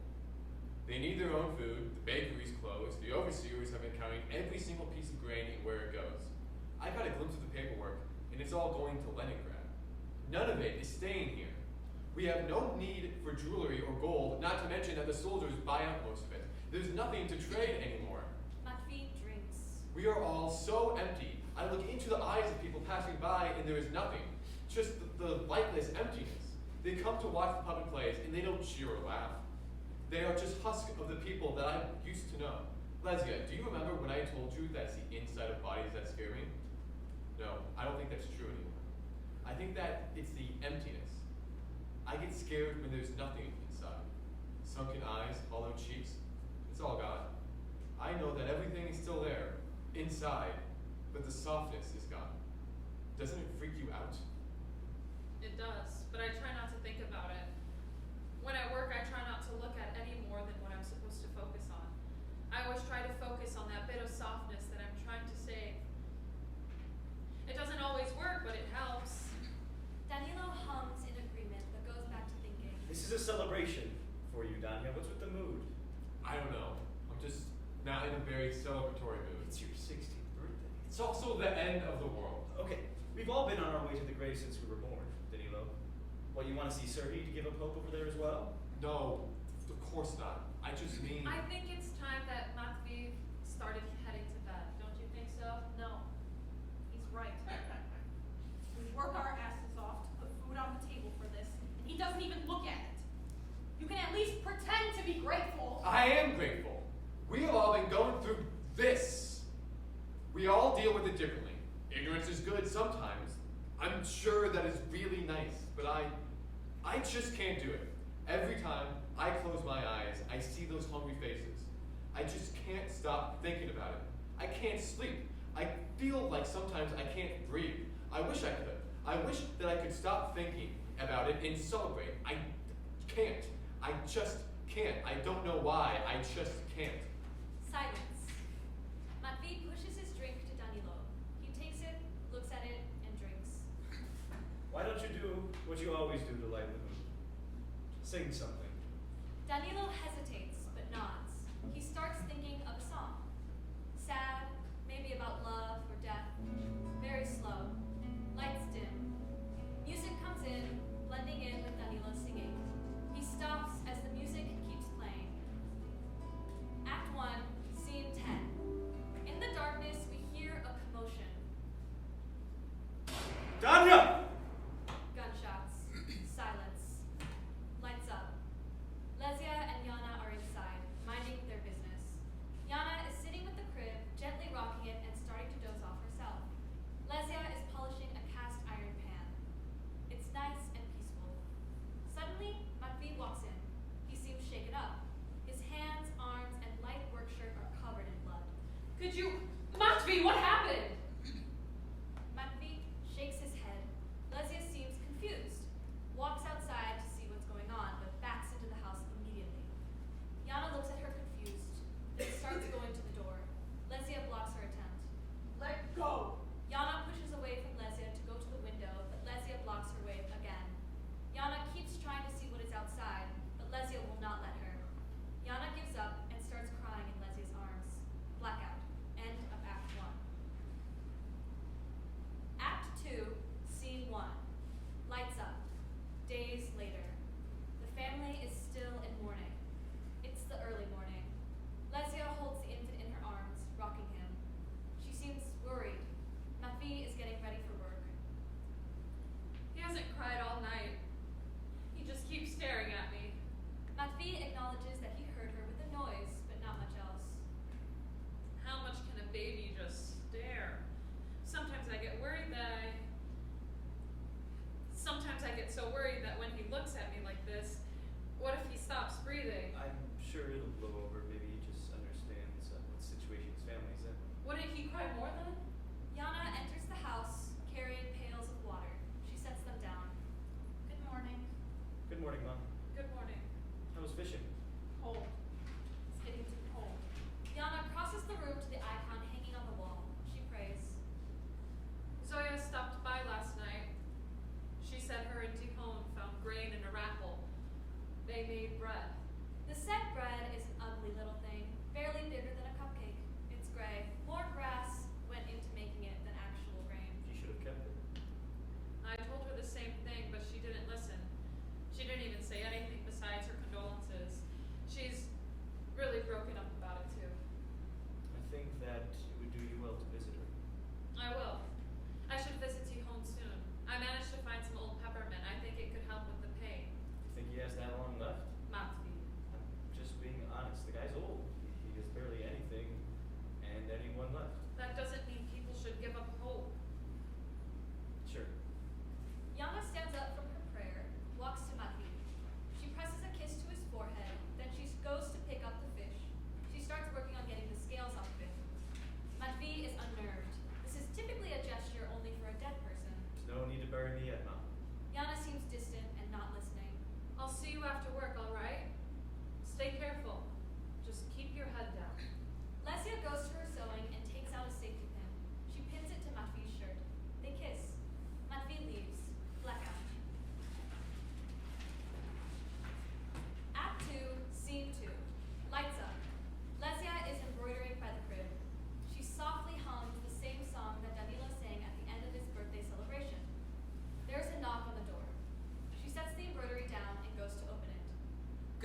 They need their own food, the bakery's closed, the overseers have been counting every single piece of grain and where it goes. I got a glimpse of the paperwork, and it's all going to Leningrad. None of it is staying here. We have no need for jewelry or gold, not to mention that the soldiers buy up most of it. There's nothing to trade anymore. Matvey drinks. We are all so empty. I look into the eyes of people passing by, and there is nothing. Just the lightless emptiness. They come to watch the puppet plays, and they don't cheer or laugh. They are just husks of the people that I used to know. Lesya, do you remember when I told you that it's the inside of bodies that scare me? No, I don't think that's true anymore. I think that it's the emptiness. I get scared when there's nothing inside. Sunken eyes, hollow cheeks, it's all gone. I know that everything is still there, inside, but the softness is gone. Doesn't it freak you out? It does, but I try not to think about it. When I work, I try not to look at any more than what I'm supposed to focus on. I always try to focus on that bit of softness that I'm trying to save. It doesn't always work, but it helps. Danilo hums in agreement, but goes back to thinking. This is a celebration for you, Danya. What's with the mood? I don't know. I'm just not in a very celebratory mood. It's your 16th birthday. It's also the end of the world. Okay, we've all been on our way to the grave since we were born, Danilo. What, you want to see Sergei to give up hope over there as well? No, of course not. I just mean... I think it's time that Matvey started heading to bed. Don't you think so? No. He's right. We work our asses off to put food on the table for this, and he doesn't even look at it. You can at least pretend to be grateful. I am grateful. We have all been going through this. We all deal with it differently. Ignorance is good sometimes. I'm sure that is really nice, but I just can't do it. Every time I close my eyes, I see those hungry faces. I just can't stop thinking about it. I can't sleep. I feel like sometimes I can't breathe. I wish I could. I wish that I could stop thinking about it and celebrate. I can't. I just can't. I don't know why. I just can't. Silence. Matvey pushes his drink to Danilo. He takes it, looks at it, and drinks. Why don't you do what you always do to lighten the mood? Sing something. Danilo hesitates, but nods. He starts thinking of a song. Sad, maybe about love or death. Very slow. Lights dim. Music comes in, blending in with Danilo singing. He stops as the music keeps playing. Act 1, Scene 10. In the darkness, we hear a commotion. Danya! Gunshots. Silence. Lights up. Lesya and Yana are inside.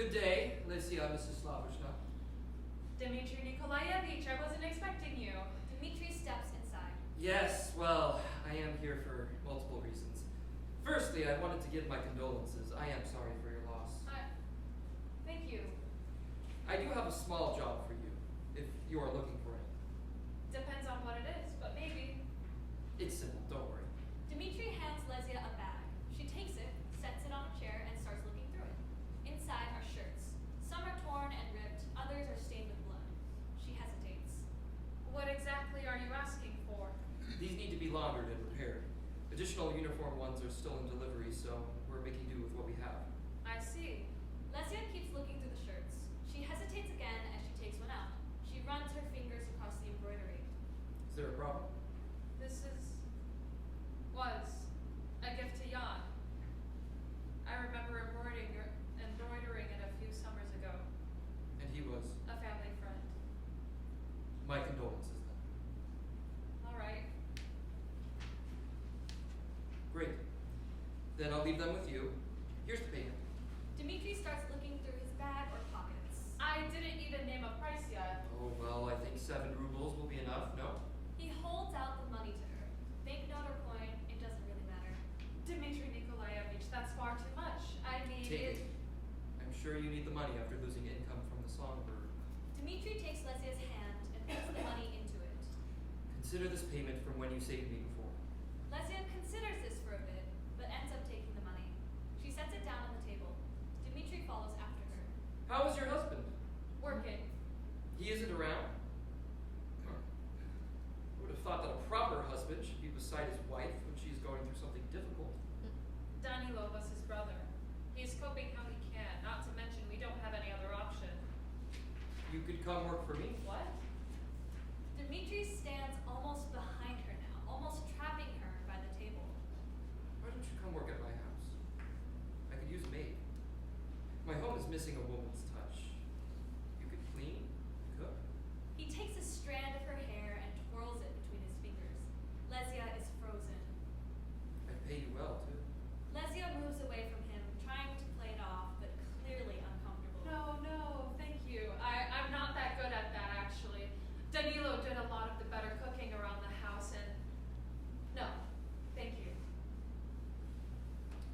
Good day, Liza, Mrs. Slavishna. Dmitri Nikolaevich, I wasn't expecting you. Dmitri steps inside. Yes, well, I am here for multiple reasons. Firstly, I wanted to give my condolences. I am sorry for your loss. Thank you. I do have a small job for you, if you are looking for it. Depends on what it is, but maybe. It's simple, don't worry. Dmitri hands Lesia a bag. She takes it, sets it on a chair, and starts looking through it. Inside are shirts. Some are torn and ripped, others are stained with blood. She hesitates. What exactly are you asking for? These need to be laundered and repaired. Additional uniform ones are still in delivery, so we're making do with what we have. I see. Lesia keeps looking through the shirts. She hesitates again as she takes one out. She runs her fingers across the embroidery. Is there a problem? This was a gift to Jan. I remember embroidering it a few summers ago. And he was A family friend. my condolences then. All right. Great. Then I'll leave them with you. Here's the payment. Dmitri starts looking through his bag or pockets. I didn't even name a price yet. Oh, well, I think 7 rubles will be enough, no? He holds out the money to her. Banknote or coin, it doesn't really matter. Dmitri Nikolaevich, that's far too much. I mean, Take it. I'm sure you need the money after losing income from the songbird. Dmitri takes Lesia's hand and puts the money into it. Consider this payment from when you saved me before. Lesia considers this for a bit, but ends up taking the money. She sets it down on the table. Dmitri follows after her. How is your husband? working. He isn't around? Huh. I would have thought that a proper husband should be beside his wife when she's going through something difficult. Danilo was his brother. He's coping how he can, not to mention we don't have any other option. You could come work for me. What? Dmitri stands almost behind her now, almost trapping her by the table. Why don't you come work at my house? I could use a maid. My home is missing a woman's touch. You could clean, cook. He takes a strand of her hair and twirls it between his fingers. Lesia is frozen. I'd pay you well, too. Lesia moves away from him, trying to play it off, but clearly uncomfortable. No, thank you. I'm not that good at that, actually. Danilo did a lot of the better cooking around the house, and no, thank you.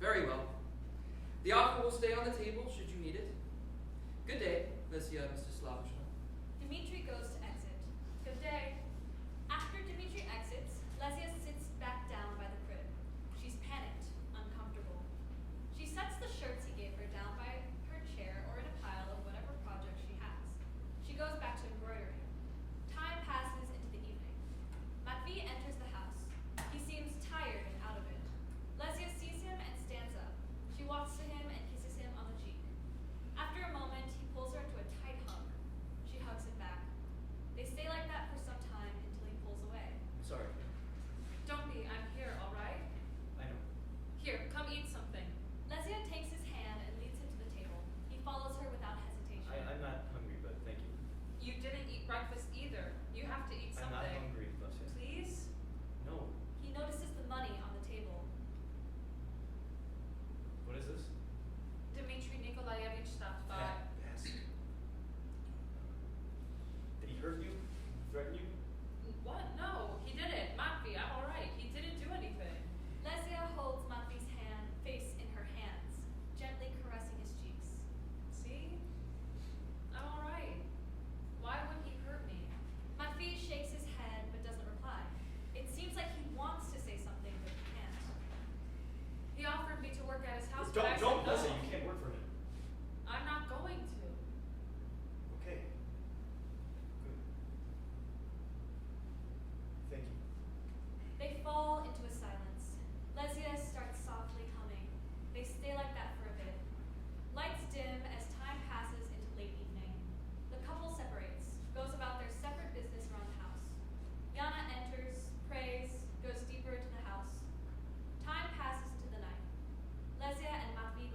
Very well. The offer will stay on the table should you need it. Good day, Liza, Mr. Slavishna. Dmitri goes to exit. Good day. After Dmitri exits, Lesia sits back down by the crib. She's panicked, uncomfortable. She sets the shirts he gave her down by her chair or in a pile of whatever project she has. She goes back to embroidering. Time passes into the evening. Matvey enters the house. He seems tired and out of it. Lesia sees him and stands up. She walks to him and kisses him on the cheek. After a moment, he pulls her into a tight hug. She hugs him back. They stay like that for some time until he pulls away. Sorry. Don't be. I'm here, all right? I know. Here, come eat something. Lesia takes his hand and leads him to the table. He follows her without hesitation. I'm not hungry, but thank you. You didn't eat breakfast either. You have to eat I'm something. not hungry, Lucia. Please? No. He notices the money on the table. What is this? Dmitri Nikolaevich stopped by. That bastard. Did he hurt you? Threaten you? What? No, he didn't. Matvey, I'm all right. He didn't do anything. Lesia holds Matvey's face in her hands, gently caressing his cheeks. See? I'm all right. Why would he hurt me? Matvey shakes his head but doesn't reply. It seems like he wants to say something but he can't. He offered me to work at his house, but I Don't said no. listen. You can't work for him. I'm not going to. Okay. Good. Thank you. They fall into a silence. Lesia starts softly humming. They stay like that for a bit. Lights dim as time passes into late evening. The couple separates, goes about their separate business around the house. Yana enters, prays, goes deeper into the house. Time passes into the night. Lesia and Matvey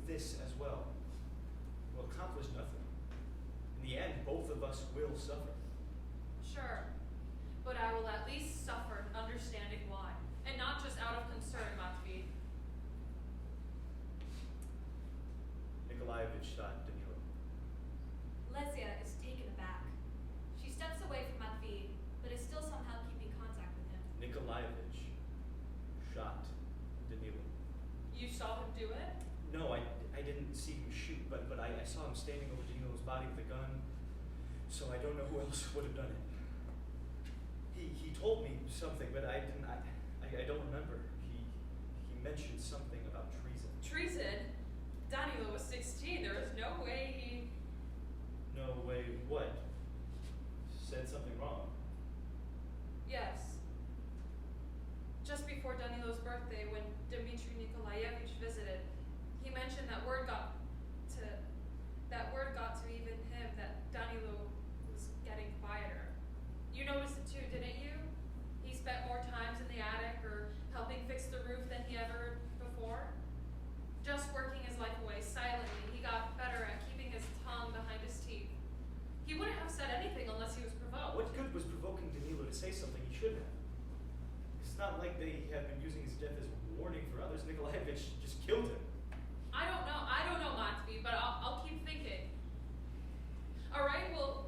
this as well, will accomplish nothing. In the end, both of us will suffer. Sure, but I will at least suffer understanding why, and not just out of concern, Matvey. Nikolaevich shot Danilo. Lesia is taken aback. She steps away from Matvey, but is still somehow keeping contact with him. Nikolaevich shot Danilo. You saw him do it? No, I didn't see him shoot, but I saw him standing over Danilo's body with a gun, so I don't know who else would have done it. He told me something, but I don't remember. He mentioned something about treason. Treason? Danilo was 16. There is no way he... No way what? Said something wrong. Yes. Just before Danilo's birthday, when Dmitry Nikolaevich visited, he mentioned that word got to even him that Danilo was getting quieter. You noticed it too, didn't you? He spent more times in the attic or helping fix the roof than he ever before. Just working his life away silently, he got better at keeping his tongue behind his teeth. He wouldn't have said anything unless he was provoked. What good was provoking Danilo to say something he shouldn't have? It's not like they have been using his death as a warning for others. Nikolaevich just killed him. I don't know, Matvey, but I'll keep thinking. All right, we'll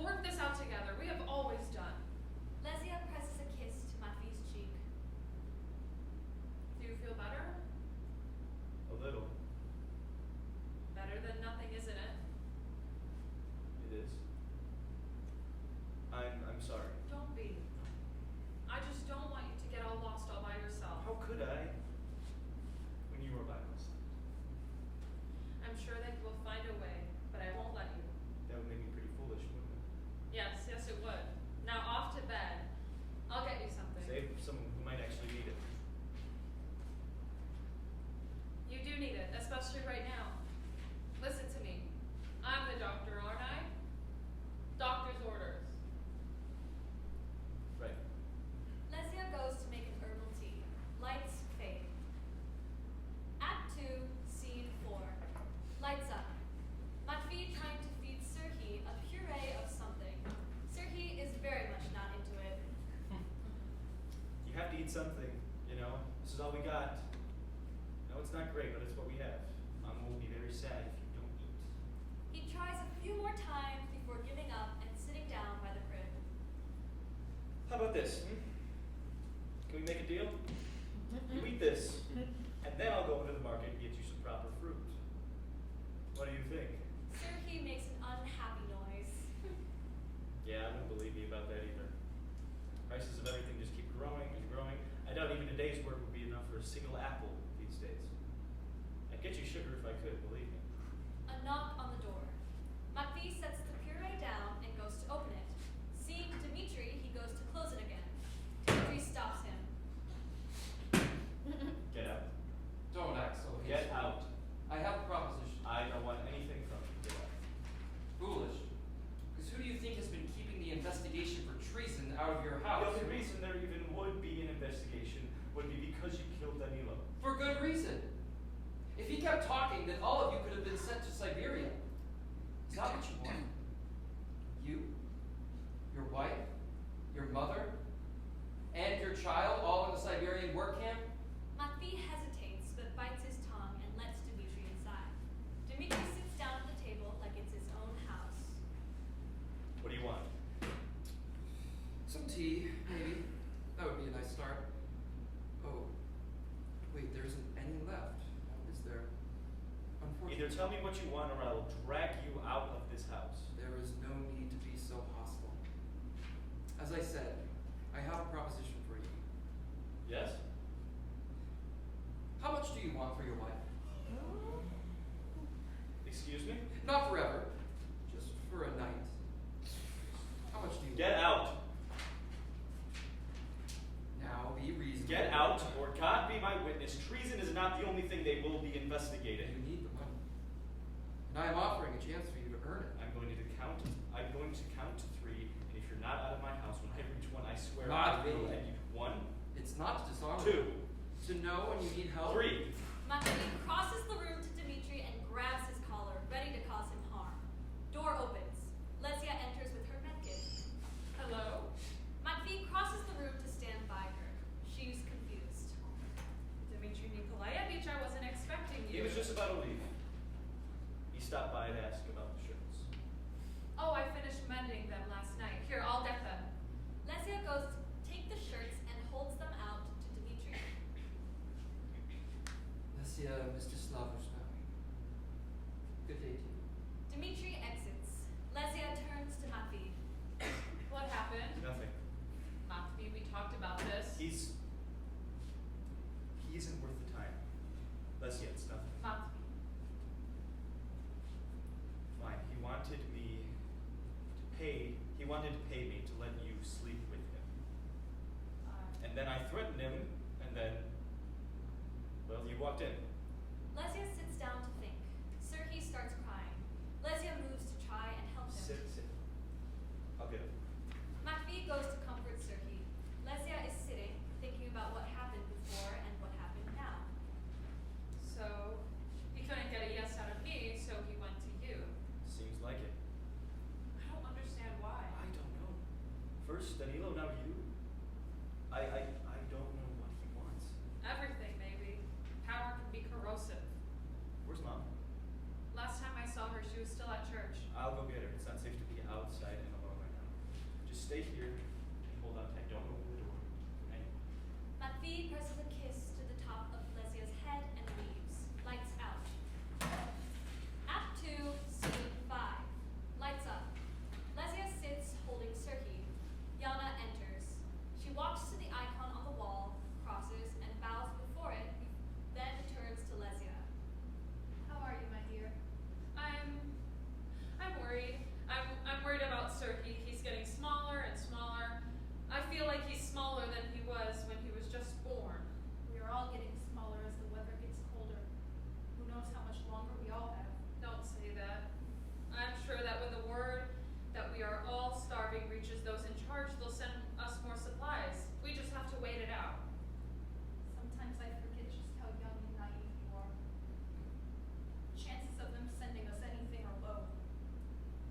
work this out together. We have always done. Lesia presses a kiss to Matvey's cheek. Do you feel better? A little. Better than nothing, isn't it? It is. I'm sorry. Don't be. I just don't want you to get all lost all by yourself. How could I? When you were by myself. I'm sure that you will find a way, but I won't let you. That would make me pretty foolish, wouldn't it? Yes, it would. Now off to bed. I'll get you something. Save for someone who might actually need it. You do need it, especially right now. Listen to me. I'm the doctor, aren't I? Doctor's orders. Right. Lesia goes to make an herbal tea. Lights fade. Act 2, Scene 4. Lights up. Matvey trying to feed Serhiy a puree of something. Serhiy is very much not into it. You have to eat something, you know? This is all we got. No, it's not great, but it's what we have. Mom will be very sad if you don't eat. He tries a few more times before giving up and sitting down by the crib. How about this? Can we make a deal? You eat this, and then I'll go into the market and get you some proper fruit. What do you think? Serhiy makes an unhappy noise. Yeah, I don't believe you about that either. Prices of everything just keep growing and growing. I doubt even a day's work would be enough for a single apple these days. I'd get you sugar if I could, believe me. A knock on the door. Matvey sets the puree down and goes to open it. Seeing Dmitry, he goes to close it again. Dmitry stops him. Get out. Don't act so Get hasty. out. I have a proposition. I don't want anything from you. Get out. Foolish. Because who do you think has been keeping the investigation for treason out of your The house? only reason there even would be an investigation would be because you killed Danilo. For good reason. If he kept talking, then all of you could have been sent to Siberia. Is that what you want? You, your wife, your mother, and your child all in a Siberian work camp? Matvey hesitates but bites his tongue and lets Dmitry inside. Dmitry sits down at the table like it's his own house. What do you want? Some tea, maybe. That would be a nice start. Oh, wait, there isn't any left, is there? Either Unfortunately, tell me what you want or I will drag you out of this house. there is no need to be so hostile. As I said, I have a proposition for you. Yes? How much do you want for your wife? Excuse me? Not forever, just for a night. How much do you Get want? out. Now be reasonable. Get out, or God be my witness, treason is not the only thing they will be You investigating. need the money. And I am offering a chance for you to earn it. I'm going to count to 3, and if you're not out of my house when I reach 1, I swear Not I will me. end you. 1, It's not dishonorable. 2, To know when you need help. 3. Matvey crosses the room to Dmitry Lesia Mstislavovna. Good day to you. Dmitri exits. Lesia turns to Matvey. What happened? Nothing. Matvey, we talked about this. He isn't worth the time. Lesia, it's nothing. Matvey. Fine. He wanted to pay me to let you sleep with him. And then I threatened him, and then, well, you walked in. Lesia sits down to think. Serhiy starts crying. Lesia moves to try and help him. Sit. I'll get him. Matvey goes to comfort Serhiy. Lesia is sitting, thinking about what happened before and what happened now. So, he couldn't get a yes out of me, so he went to you. Seems like it. I don't understand why. I don't know. First Danilo, now you. I don't know what he wants. Everything, maybe. Power can be corrosive. Where's Mom? Last time I saw her, she was still at church. I'll go get her. It's not safe to be outside and alone right now. Just stay here and hold on tight. Don't open the door. Hang on. Matvey presses a kiss to the top of Lesia's head and leaves. Lights out. Act 2, Scene 5. Lights up. Lesia sits holding Serhiy. Yana enters. She walks to the icon on the wall, crosses, and bows before it, then turns to Lesia. How are you, my dear? I'm worried. I'm worried about Serhiy. He's getting smaller and smaller. I feel like he's smaller than he was when he was just born. We are all getting smaller as the weather gets colder. Who knows how much longer we all have? Don't say that. I'm sure that when the word that we are all starving reaches those in charge, they'll send us more supplies. We just have to wait it out. Sometimes I forget just how young and naive you are. Chances of them sending us anything are low.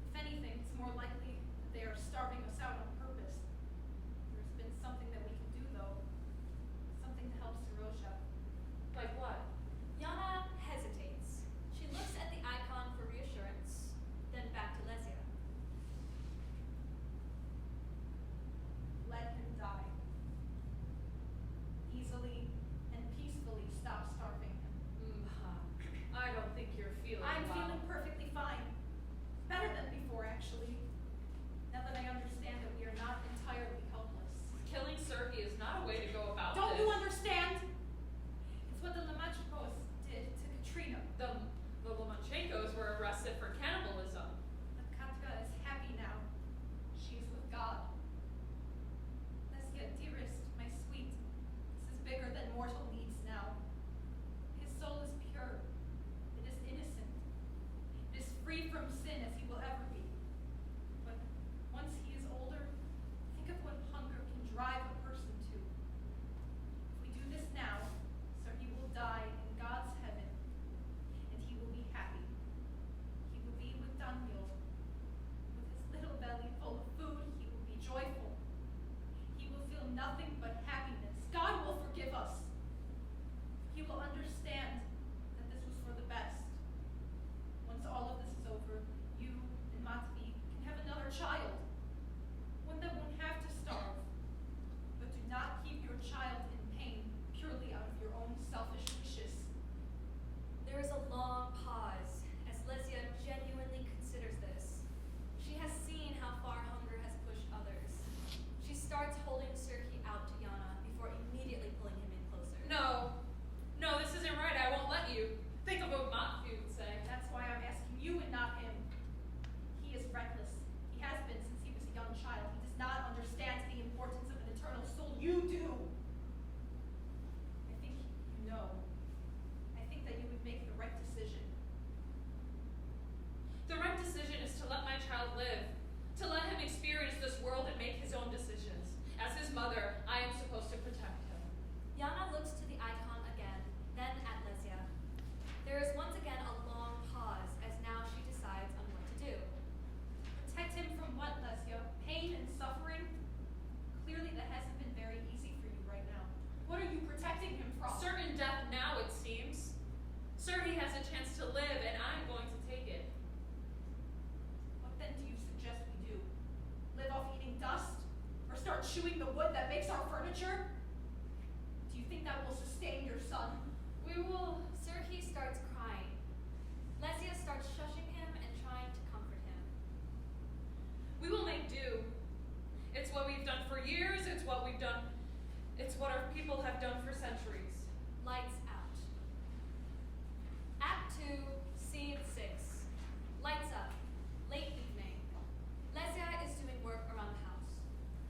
If anything, it's more likely that they are starving us out on purpose. There's been something that we can do, though. Something to help Sirosha. Like what? Yana hesitates. She looks at the icon for reassurance, then back to Lesia. Let him die. Easily and peacefully stop starving him. I don't think you're feeling I'm well. feeling perfectly fine. Better than before, actually. Now that I understand that we are not entirely helpless. Killing Serhiy is not a way to go about Don't this. you understand? It's what the Lomachevos did to Katrina. The Lomachenko's were arrested for cannibalism. But Katka is happy now. She is with God. Lesia, dearest, my sweet, this is bigger than mortal needs now. His soul is pure. It is innocent. It is free from sin as he will ever be. But once he is older, think of what hunger can drive a person to. If we do this now, sir, he will die in God's heaven, and he will be happy. He will be with Daniel. With his little belly full of food, he will be joyful. He will feel nothing but happiness. God will forgive us. He will understand that this was for the best. Once all of this is over, you and Matvey can have another child. One that won't have to starve. But do not keep your child in pain purely out of your own selfish wishes. There is a long pause as Lesia genuinely considers this. She has seen how far hunger has pushed others. She starts holding Serhiy out to Yana before immediately pulling him in closer. No, this isn't right. I won't let you. Think of what Matvey would say. That's why I'm asking you and not him. He is reckless. He has been since he was a young child. He does not understand the importance of an eternal soul. You do. I think you know. I think that you would make the right decision. The right decision is to let my child live, to let him experience this world and make his own decisions. As his mother, I am supposed to protect him. Yana looks to the icon again, then at Lesia. There is once again a long pause as now she decides on what to do. Protect him from what, Lesia? Pain and suffering? Clearly that hasn't been very easy for you right now. What are you protecting him from? Certain death now, it seems. Serhiy has a chance to live, and I'm going to take it. What then do you suggest we do? Live off eating dust? Or start chewing the wood that makes our furniture? Do you think that will sustain your son? We will. Serhi starts crying. Lesia starts shushing him and trying to comfort him. We will make do. It's what we've done for years. It's what we've done. It's what our people have done for centuries. Lights out. Act 2, Scene 6. Lights up. Late evening. Lesia is doing work around the house.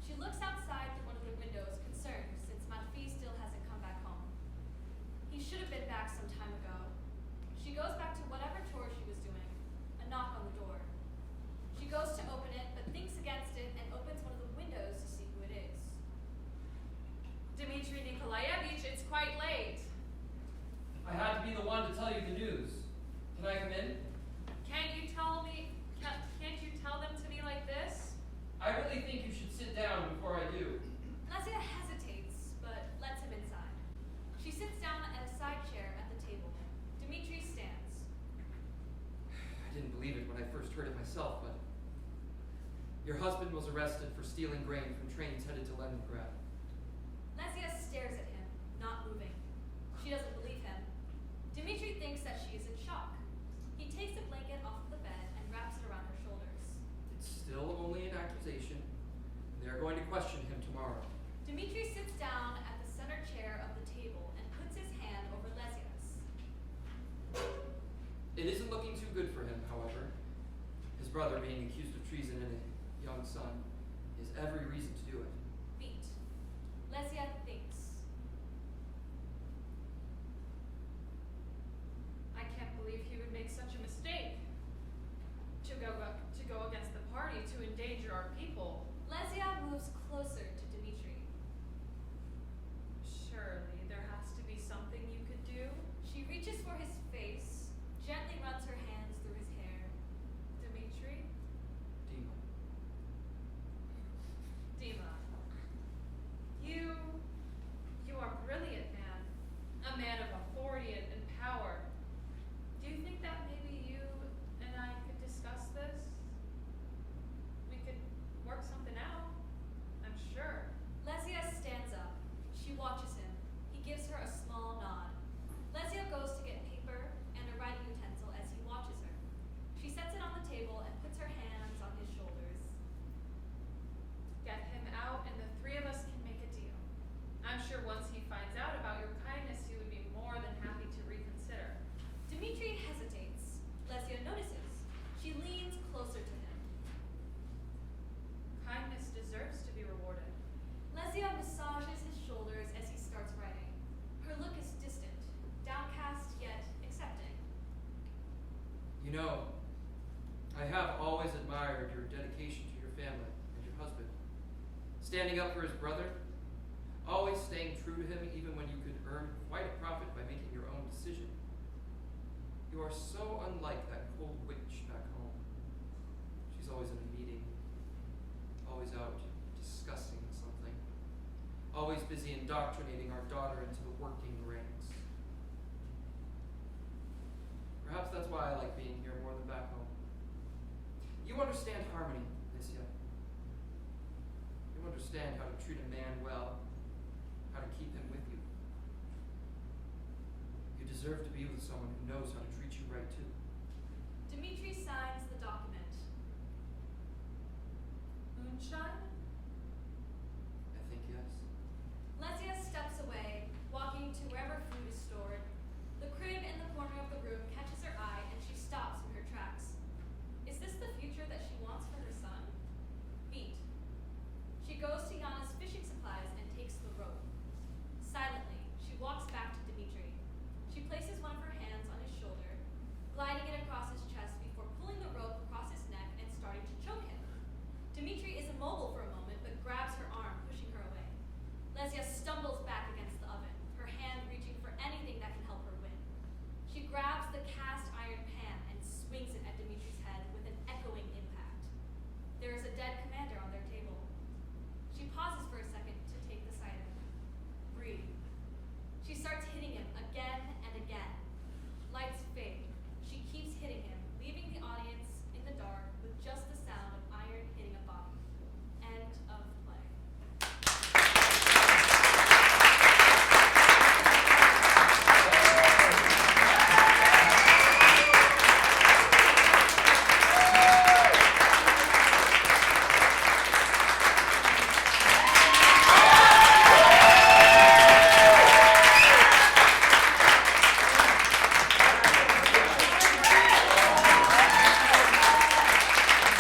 She looks outside through one of the windows, concerned since Matfi still hasn't come back home. He should have been back some time ago. She goes back to whatever chore she was doing. A knock on the door. She goes to open it, but thinks against it and opens one of the windows to see who it is. Dmitri Nikolaevich, it's quite late. I had to be the one to tell you the news. Can I come in? Can't you tell them to me like this? I really think you should sit down before I do. Lesia hesitates, but lets him inside. She sits down at a side chair at the table. Dmitri stands. I didn't believe it when I first heard it myself, but your husband was arrested for stealing grain from trains headed to Leningrad. Lesia stares at him, not moving. She doesn't believe him. Dmitri thinks that she is in shock. He takes a blanket off of the bed and wraps it around her shoulders. It's still only an accusation. They're going to question him tomorrow. Dmitri sits down at the center chair of the table and puts his hand over Lesia's. It isn't looking too good for him, however. His brother being accused of treason and a young son is every reason to do it. Beat. Lesia thinks. I can't believe he would make such a mistake. To go against the party, to endanger our people. Lesia moves closer to Dmitri. Surely there has to be something you could do. She reaches for his face, gently runs her hands through his hair. Dmitri? Dima. Dima. You are a brilliant man. A man of authority and power. Do you think that maybe you and I could discuss this? We could work something out. I'm sure. Lesia stands up. She watches him. He gives her a small nod. Lesia goes to get paper and a writing utensil as he watches her. She sets it on the table and puts her hands on his shoulders. Get him out and the three of us can make a deal. I'm sure once he finds out about your kindness, he would be more than happy to reconsider. Dmitri hesitates. Lesia notices. She leans closer to him. Kindness deserves to be rewarded. Lesia massages his shoulders as he starts writing. Her look is distant, downcast yet accepting. You know, I have always admired your dedication to your family and your husband. Standing up for his brother, always staying true to him even when you could earn quite a profit by making your own decision. You are so unlike that cold witch back home. She's always in a meeting, always out discussing something, always busy indoctrinating our daughter into the working ranks. Perhaps that's why I like being here more than back home. You understand harmony, Licia. You understand how to treat a man well, how to keep him with you. You deserve to be with someone who knows how to treat you right too. Dmitri signs the document. Moonshine? I think yes. Lesia steps away, walking to wherever food is stored. The crib in the corner of the room catches her eye and she stops in her tracks. Is this the future that she wants for her son? Beat. She goes to